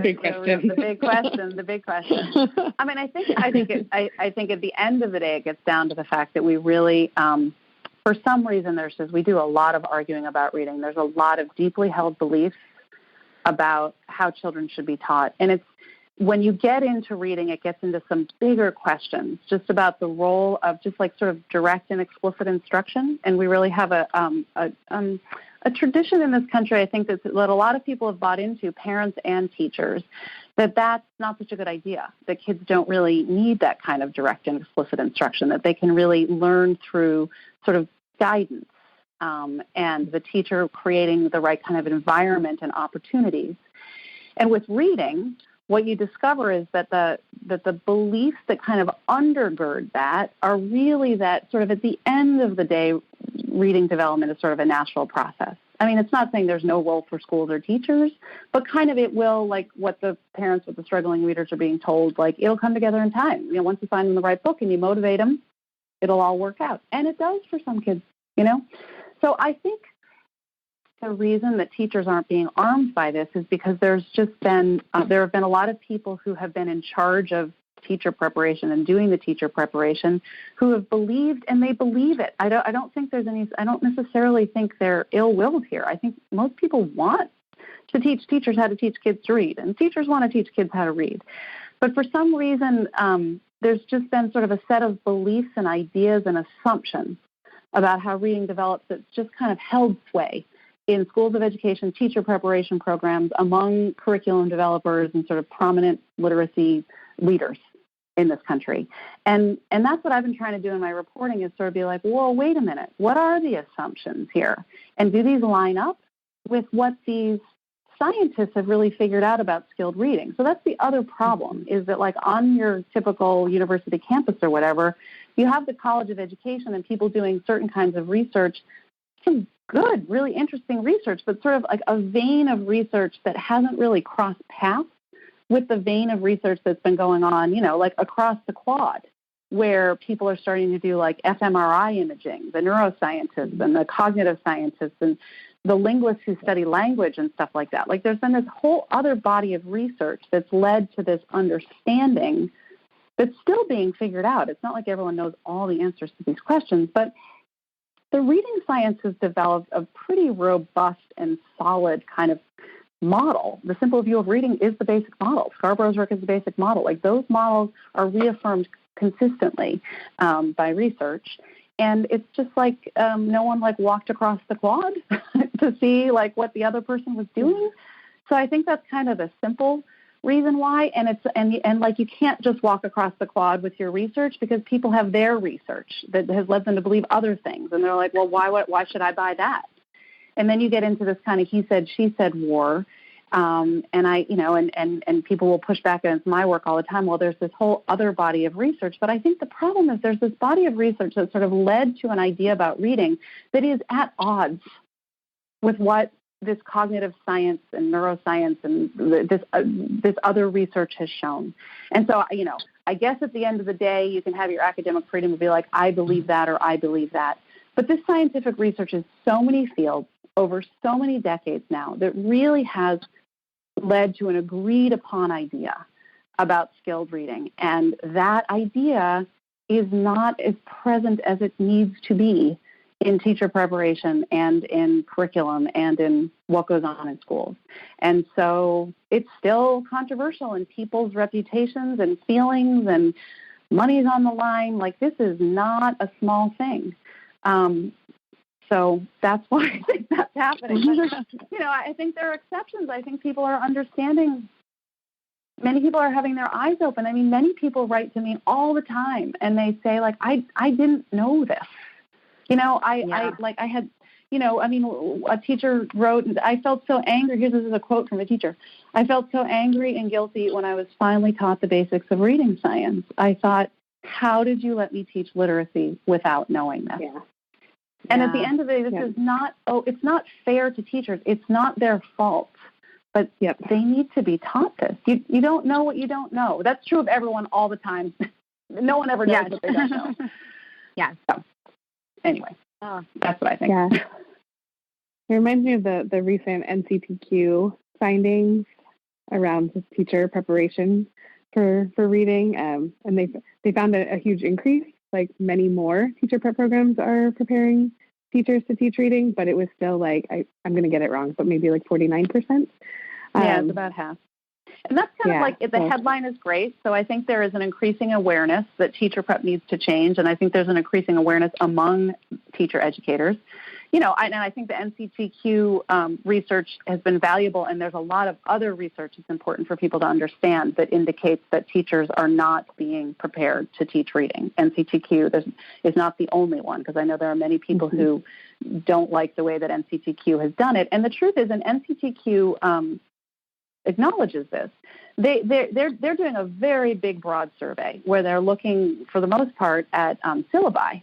big question. The big question. I mean, I think at the end of the day, it gets down to the fact that we really, for some reason, we do a lot of arguing about reading. There's a lot of deeply held beliefs about how children should be taught, and when you get into reading, it gets into some bigger questions just about the role of just like sort of direct and explicit instruction. And we really have a tradition in this country, I think, that a lot of people have bought into, parents and teachers, that's not such a good idea, that kids don't really need that kind of direct and explicit instruction, that they can really learn through sort of guidance and the teacher creating the right kind of environment and opportunities. And with reading, what you discover is that the beliefs that kind of undergird that are really that sort of at the end of the day, reading development is sort of a natural process. I mean, it's not saying there's no role for schools or teachers, but kind of it will, like what the parents with the struggling readers are being told, like it'll come together in time. Once you find them the right book and you motivate them, it'll all work out. And it does for some kids, So I think the reason that teachers aren't being armed by this is because there have been a lot of people who have been in charge of teacher preparation and doing the teacher preparation who have believed, and they believe it. I don't necessarily think they're ill-willed here. I think most people want to teach teachers how to teach kids to read, and teachers want to teach kids how to read. But for some reason, there's just been sort of a set of beliefs and ideas and assumptions about how reading develops that's just kind of held sway in schools of education, teacher preparation programs, among curriculum developers and sort of prominent literacy leaders in this country. And that's what I've been trying to do in my reporting, is sort of be like, whoa, wait a minute. What are the assumptions here? And do these line up with what these scientists have really figured out about skilled reading? So that's the other problem, is that like on your typical university campus or whatever, you have the College of Education and people doing certain kinds of research, some good, really interesting research, but sort of like a vein of research that hasn't really crossed paths with the vein of research that's been going on, like across the quad, where people are starting to do like fMRI imaging, the neuroscientists and the cognitive scientists and the linguists who study language and stuff like that. Like there's been this whole other body of research that's led to this understanding that's still being figured out. It's not like everyone knows all the answers to these questions, but the reading science has developed a pretty robust and solid kind of model. The simple view of reading is the basic model. Scarborough's work is the basic model. Like those models are reaffirmed consistently by research. And it's just like no one like walked across the quad to see like what the other person was doing. So I think that's kind of the simple reason why. And like you can't just walk across the quad with your research, because people have their research that has led them to believe other things. And they're like, well, why should I buy that? And then you get into this kind of he said, she said war. And people will push back against my work all the time. Well, there's this whole other body of research. But I think the problem is there's this body of research that sort of led to an idea about reading that is at odds with what this cognitive science and neuroscience and this other research has shown. And so, I guess at the end of the day, you can have your academic freedom to be like, I believe that or I believe that. But this scientific research is so many fields over so many decades now that really has led to an agreed upon idea about skilled reading. And that idea is not as present as it needs to be in teacher preparation and in curriculum and in what goes on in schools. And so it's still controversial, and people's reputations and feelings and money's on the line. Like, this is not a small thing. So that's why I think that's happening. But, I think there are exceptions. I think people are understanding. Many people are having their eyes open. I mean, many people write to me all the time, and they say, like, I didn't know this. I had, a teacher wrote, I felt so angry. This is a quote from a teacher. I felt so angry and guilty when I was finally taught the basics of reading science. I thought, how did you let me teach literacy without knowing this? Yeah. And at the end of the day, this is not, it's not fair to teachers. It's not their fault, but they need to be taught this. You don't know what you don't know. That's true of everyone all the time. No one ever knows what they don't know. So, anyway, that's what I think. Yeah. It reminds me of the recent NCTQ findings around teacher preparation for reading, and they found a huge increase. Like many more teacher prep programs are preparing teachers to teach reading, but it was still like I'm going to get it wrong, but maybe like 49%. Yeah, it's about half. And that's kind of like, the headline is great. So I think there is an increasing awareness that teacher prep needs to change. And I think there's an increasing awareness among teacher educators. And I think the NCTQ research has been valuable. And there's a lot of other research that's important for people to understand that indicates that teachers are not being prepared to teach reading. NCTQ is not the only one, because I know there are many people who don't like the way that NCTQ has done it. And the truth is, an NCTQ acknowledges this. They're doing a very big, broad survey where they're looking, for the most part, at syllabi.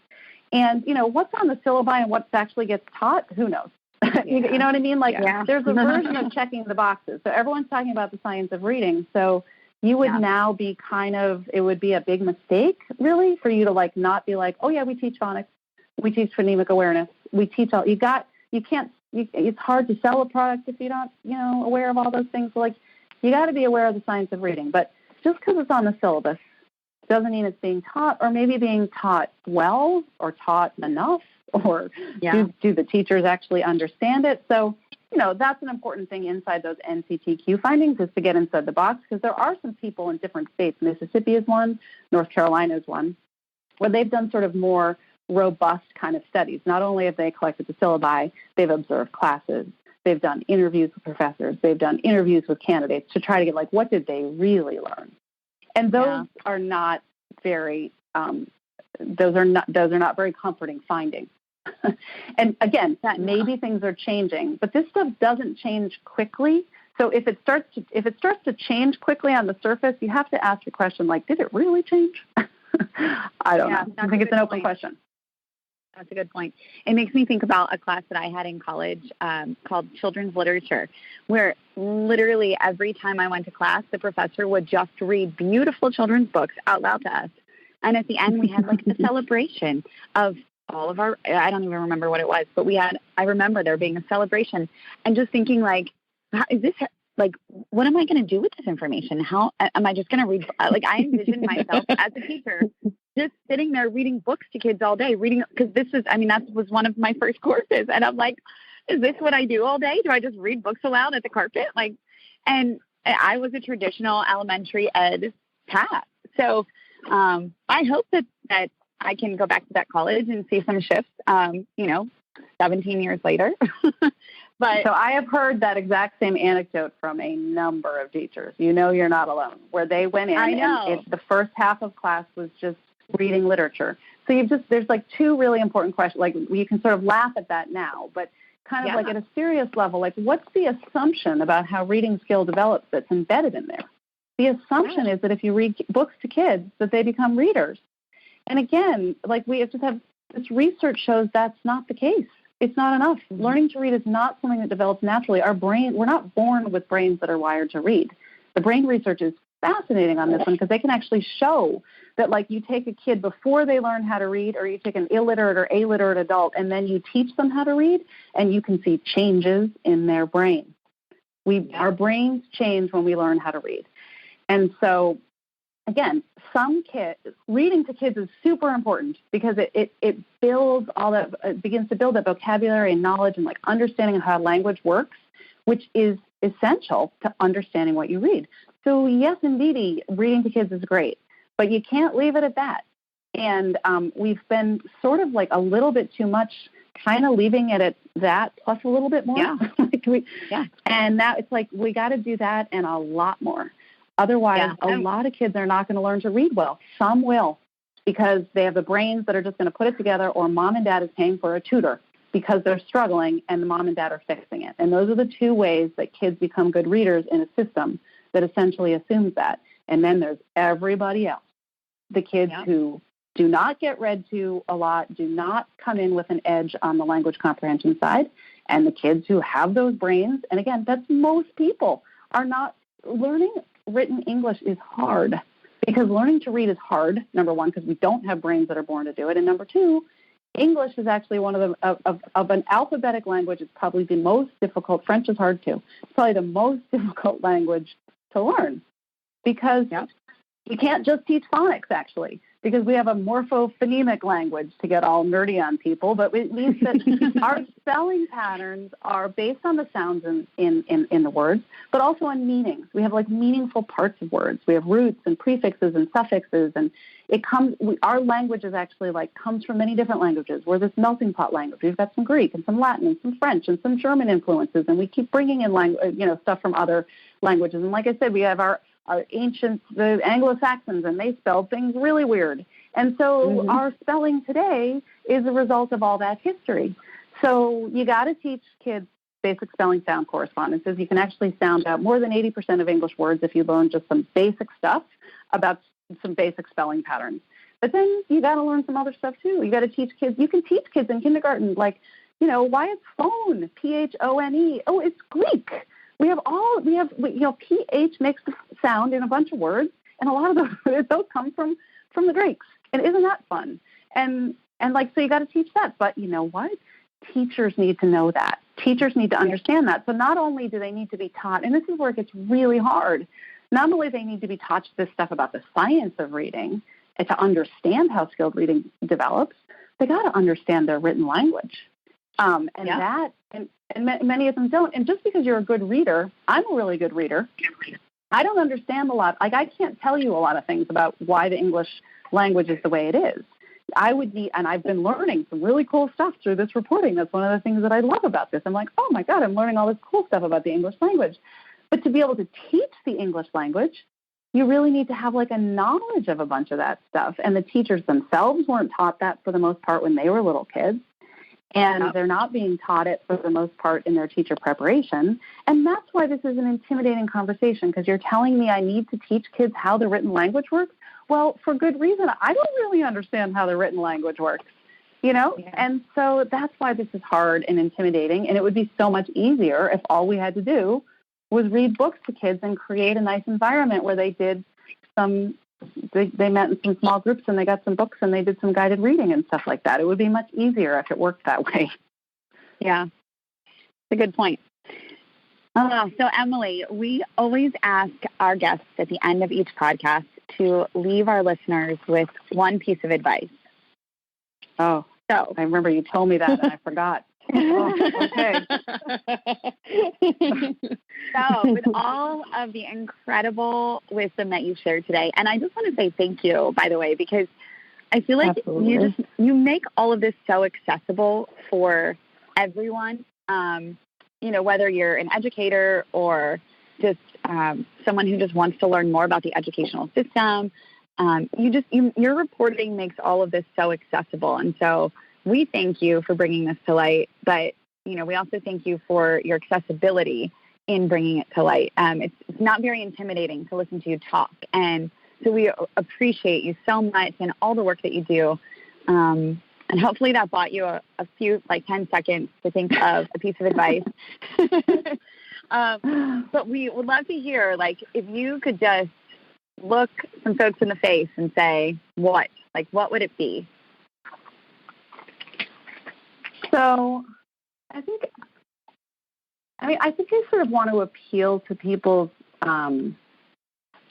And, what's on the syllabi and what actually gets taught, who knows? You know what I mean? There's a version of checking the boxes. So everyone's talking about the science of reading. So you would now be it would be a big mistake, really, for you to, not be like, oh, yeah, we teach phonics. We teach phonemic awareness. We teach all, it's hard to sell a product if you're not, aware of all those things. So, you got to be aware of the science of reading. But just because it's on the syllabus doesn't mean it's being taught, or maybe being taught well or taught enough, or do the teachers actually understand it? So, that's an important thing inside those NCTQ findings, is to get inside the box, because there are some people in different states. Mississippi is one, North Carolina is one, where they've done sort of more robust kind of studies. Not only have they collected the syllabi, they've observed classes, they've done interviews with professors, they've done interviews with candidates to try to get, what did they really learn? And those are not very, those are not very comforting findings. And again, maybe things are changing, but this stuff doesn't change quickly. So if it starts to change quickly on the surface, you have to ask the question, did it really change? I don't know. I think it's an open question. That's a good point. It makes me think about a class that I had in college called Children's Literature, where literally every time I went to class, the professor would just read beautiful children's books out loud to us. And at the end, we had a celebration of all of our, I don't even remember what it was, but I remember there being a celebration, and just thinking how is this, what am I going to do with this information? How am I just going to read? I envisioned myself as a teacher just sitting there reading books to kids all day, because that was one of my first courses. And I'm like, is this what I do all day? Do I just read books aloud at the carpet? And I was a traditional elementary ed path. So I hope that I can go back to that college and see some shifts, 17 years later. But so I have heard that exact same anecdote from a number of teachers. You're not alone, where they went in and the first half of class was just reading literature. So there's two really important questions. You can sort of laugh at that now, but kind of at a serious level, what's the assumption about how reading skill develops that's embedded in there? The assumption is that if you read books to kids, that they become readers. And again, we have to have this research shows that's not the case. It's not enough. Learning to read is not something that develops naturally. We're not born with brains that are wired to read. The brain research is fascinating on this one, because they can actually show that you take a kid before they learn how to read, or you take an illiterate or illiterate adult, and then you teach them how to read, and you can see changes in their brain. Our brains change when we learn how to read. And so, again, reading to kids is super important, because it builds it begins to build that vocabulary and knowledge and understanding of how language works, which is essential to understanding what you read. So yes, indeed, reading to kids is great, but you can't leave it at that. And we've been sort of a little bit too much kind of leaving it at that plus a little bit more. And now it's we got to do that and a lot more. Otherwise, a lot of kids are not going to learn to read well. Some will, because they have the brains that are just going to put it together, or mom and dad is paying for a tutor. because they're struggling and the mom and dad are fixing it. And those are the two ways that kids become good readers in a system that essentially assumes that. And then there's everybody else, the kids who do not get read to a lot, do not come in with an edge on the language comprehension side, and the kids who have those brains. And again, that's most people are not learning. Written English is hard because learning to read is hard, number one, because we don't have brains that are born to do it. And number two, English is actually one of the, of an alphabetic language, it's probably the most difficult. French is hard too. It's probably the most difficult language to learn because you can't just teach phonics, actually, because we have a morphophonemic language, to get all nerdy on people, but it means that our spelling patterns are based on the sounds in the words, but also on meanings. We have like meaningful parts of words. We have roots and prefixes and suffixes, and our language is actually comes from many different languages. We're this melting pot language. We've got some Greek and some Latin and some French and some German influences, and we keep bringing in stuff from other languages. And like I said, we have our ancient, the Anglo-Saxons, and they spelled things really weird. And so our spelling today is a result of all that history. So you got to teach kids basic spelling sound correspondences. You can actually sound out more than 80% of English words if you learn just some basic stuff about some basic spelling patterns. But then you got to learn some other stuff too. You got to teach kids. You can teach kids in kindergarten, why it's phone, Phone. Oh, it's Greek. PH makes the sound in a bunch of words, and a lot of those come from the Greeks. And isn't that fun? And so you got to teach that. But you know what? Teachers need to know that. Teachers need to understand that. So not only do they need to be taught, and this is where it gets really hard, not only do they need to be taught this stuff about the science of reading and to understand how skilled reading develops, they got to understand their written language. And many of them don't. And just because you're a good reader, I'm a really good reader, I don't understand a lot. I can't tell you a lot of things about why the English language is the way it is. And I've been learning some really cool stuff through this reporting. That's one of the things that I love about this. I'm like, oh my God, I'm learning all this cool stuff about the English language. But to be able to teach the English language, you really need to have a knowledge of a bunch of that stuff. And the teachers themselves weren't taught that for the most part when they were little kids. And they're not being taught it for the most part in their teacher preparation. And that's why this is an intimidating conversation, because you're telling me I need to teach kids how the written language works. Well, for good reason. I don't really understand how the written language works, Yeah. And so that's why this is hard and intimidating. And it would be so much easier if all we had to do was read books to kids and create a nice environment where they did they met in some small groups and they got some books and they did some guided reading and stuff like that. It would be much easier if it worked that way. Yeah, it's a good point. So Emily, we always ask our guests at the end of each podcast to leave our listeners with one piece of advice. Oh, so I remember you told me that and I forgot. Okay. So with all of the incredible wisdom that you've shared today, and I just want to say thank you, by the way, because I feel like you make all of this so accessible for everyone, whether you're an educator or just someone who just wants to learn more about the educational system. Your reporting makes all of this so accessible. And so we thank you for bringing this to light, but, we also thank you for your accessibility in bringing it to light. It's not very intimidating to listen to you talk. And so we appreciate you so much and all the work that you do. And hopefully that bought you a few, 10 seconds to think of a piece of advice. But we would love to hear, if you could just look some folks in the face and say, what would it be? So I think I sort of want to appeal to people's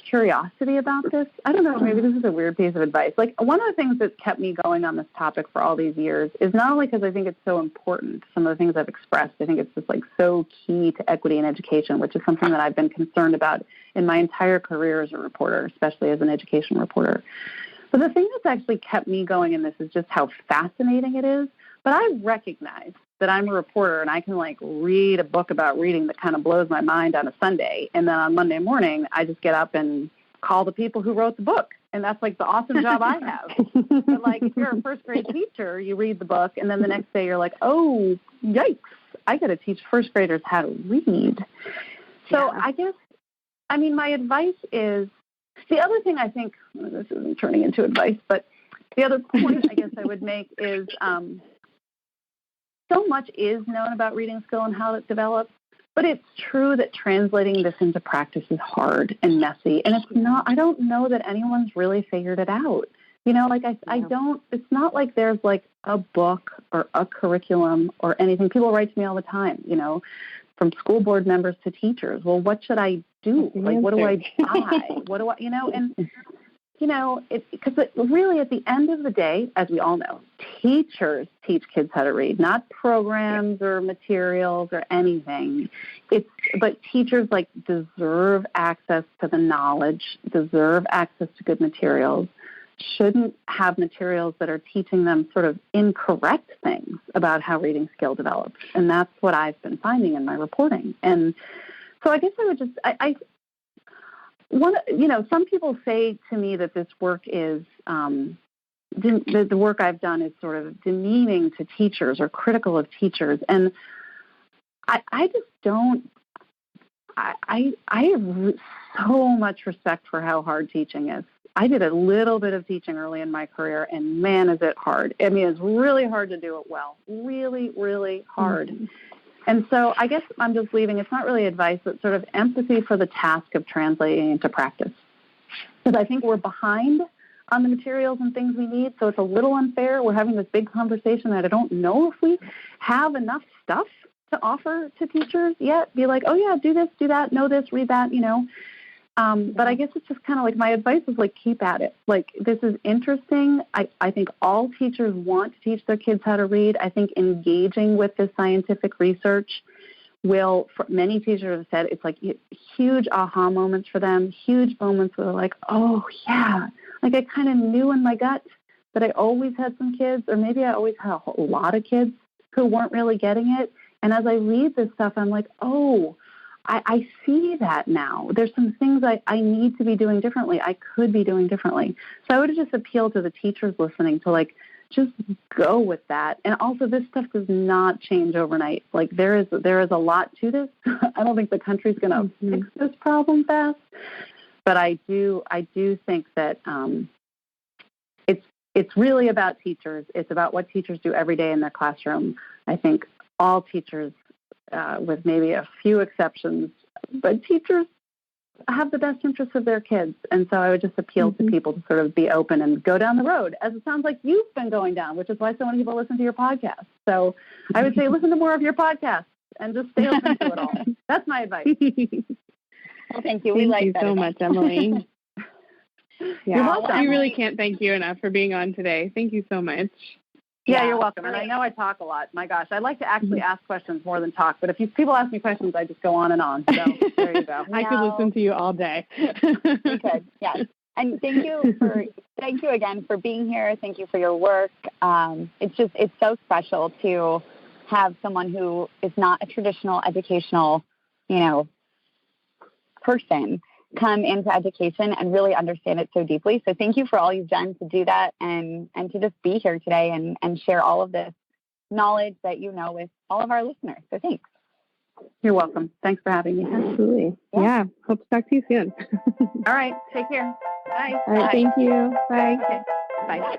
curiosity about this. I don't know, maybe this is a weird piece of advice. One of the things that's kept me going on this topic for all these years is not only because I think it's so important, some of the things I've expressed, I think it's just so key to equity in education, which is something that I've been concerned about in my entire career as a reporter, especially as an education reporter. But the thing that's actually kept me going in this is just how fascinating it is. But I recognize that I'm a reporter and I can read a book about reading that kind of blows my mind on a Sunday. And then on Monday morning, I just get up and call the people who wrote the book And that's like the awesome job I have. But like if you're a first grade teacher, you read the book and then the next day you're like, oh, yikes, I got to teach first graders how to read. So I guess, I mean, my advice is, the other thing I think, this isn't turning into advice, but the other point I guess I would make is so much is known about reading skill and how it develops, but it's true that translating this into practice is hard and messy. And it's not, I don't know that anyone's really figured it out. You know, like I don't, it's not like there's like a book or a curriculum or anything. People write to me all the time, you know, from school board members to teachers. Well, what should I do? Like, what do I buy? What do I, you know, and, you know, because really at the end of the day, as we all know, teachers teach kids how to read, not programs or materials or anything. But teachers like deserve access to the knowledge, deserve access to good materials, shouldn't have materials that are teaching them sort of incorrect things about how reading skill develops. And that's what I've been finding in my reporting. And so I guess I would just, you know, some people say to me that this work is, the work I've done is sort of demeaning to teachers or critical of teachers. And I just don't, I have so much respect for how hard teaching is. I did a little bit of teaching early in my career, and man, is it hard. I mean, it's really hard to do it well. Really, really hard. Mm-hmm. And so I guess I'm just leaving, it's not really advice, but sort of empathy for the task of translating into practice. Because I think we're behind on the materials and things we need, so it's a little unfair. We're having this big conversation that I don't know if we have enough stuff to offer to teachers yet. Be like, oh yeah, do this, do that, know this, read that, you know. But I guess it's just kind of like my advice is like, keep at it. Like, this is interesting. I think all teachers want to teach their kids how to read. I think engaging with this scientific research will, for many teachers have said, it's like huge aha moments for them, huge moments where they're like, oh yeah, like I kind of knew in my gut that I always had some kids, or maybe I always had a lot of kids who weren't really getting it. And as I read this stuff, I'm like, oh, I see that now. There's some things I need to be doing differently. I could be doing differently. So I would just appeal to the teachers listening to like, just go with that. And also this stuff does not change overnight. Like there is a lot to this. I don't think the country's going to fix this problem fast, but I do think that it's really about teachers. It's about what teachers do every day in their classroom. I think all teachers, with maybe a few exceptions, but teachers have the best interests of their kids. And so I would just appeal to people to sort of be open and go down the road, as it sounds like you've been going down, which is why so many people listen to your podcast. So I would say listen to more of your podcasts and just stay open to it all. That's my advice. Well, thank you. Thank you so much, Emily. You're welcome. We really can't thank you enough for being on today. Thank you so much. Yeah, you're welcome. And I know I talk a lot. My gosh, I like to actually ask questions more than talk. But if people ask me questions, I just go on and on. So there you go. I could listen to you all day. You could, yes. And thank you again for being here. Thank you for your work. It's so special to have someone who is not a traditional educational, person come into education and really understand it so deeply. So thank you for all you've done to do that and to just be here today and share all of this knowledge that you know with all of our listeners. So thanks. You're welcome. Thanks for having me. Absolutely. Yeah. Hope to talk to you soon. All right. Take care. Bye. All right. Thank you. Bye. Okay. Bye.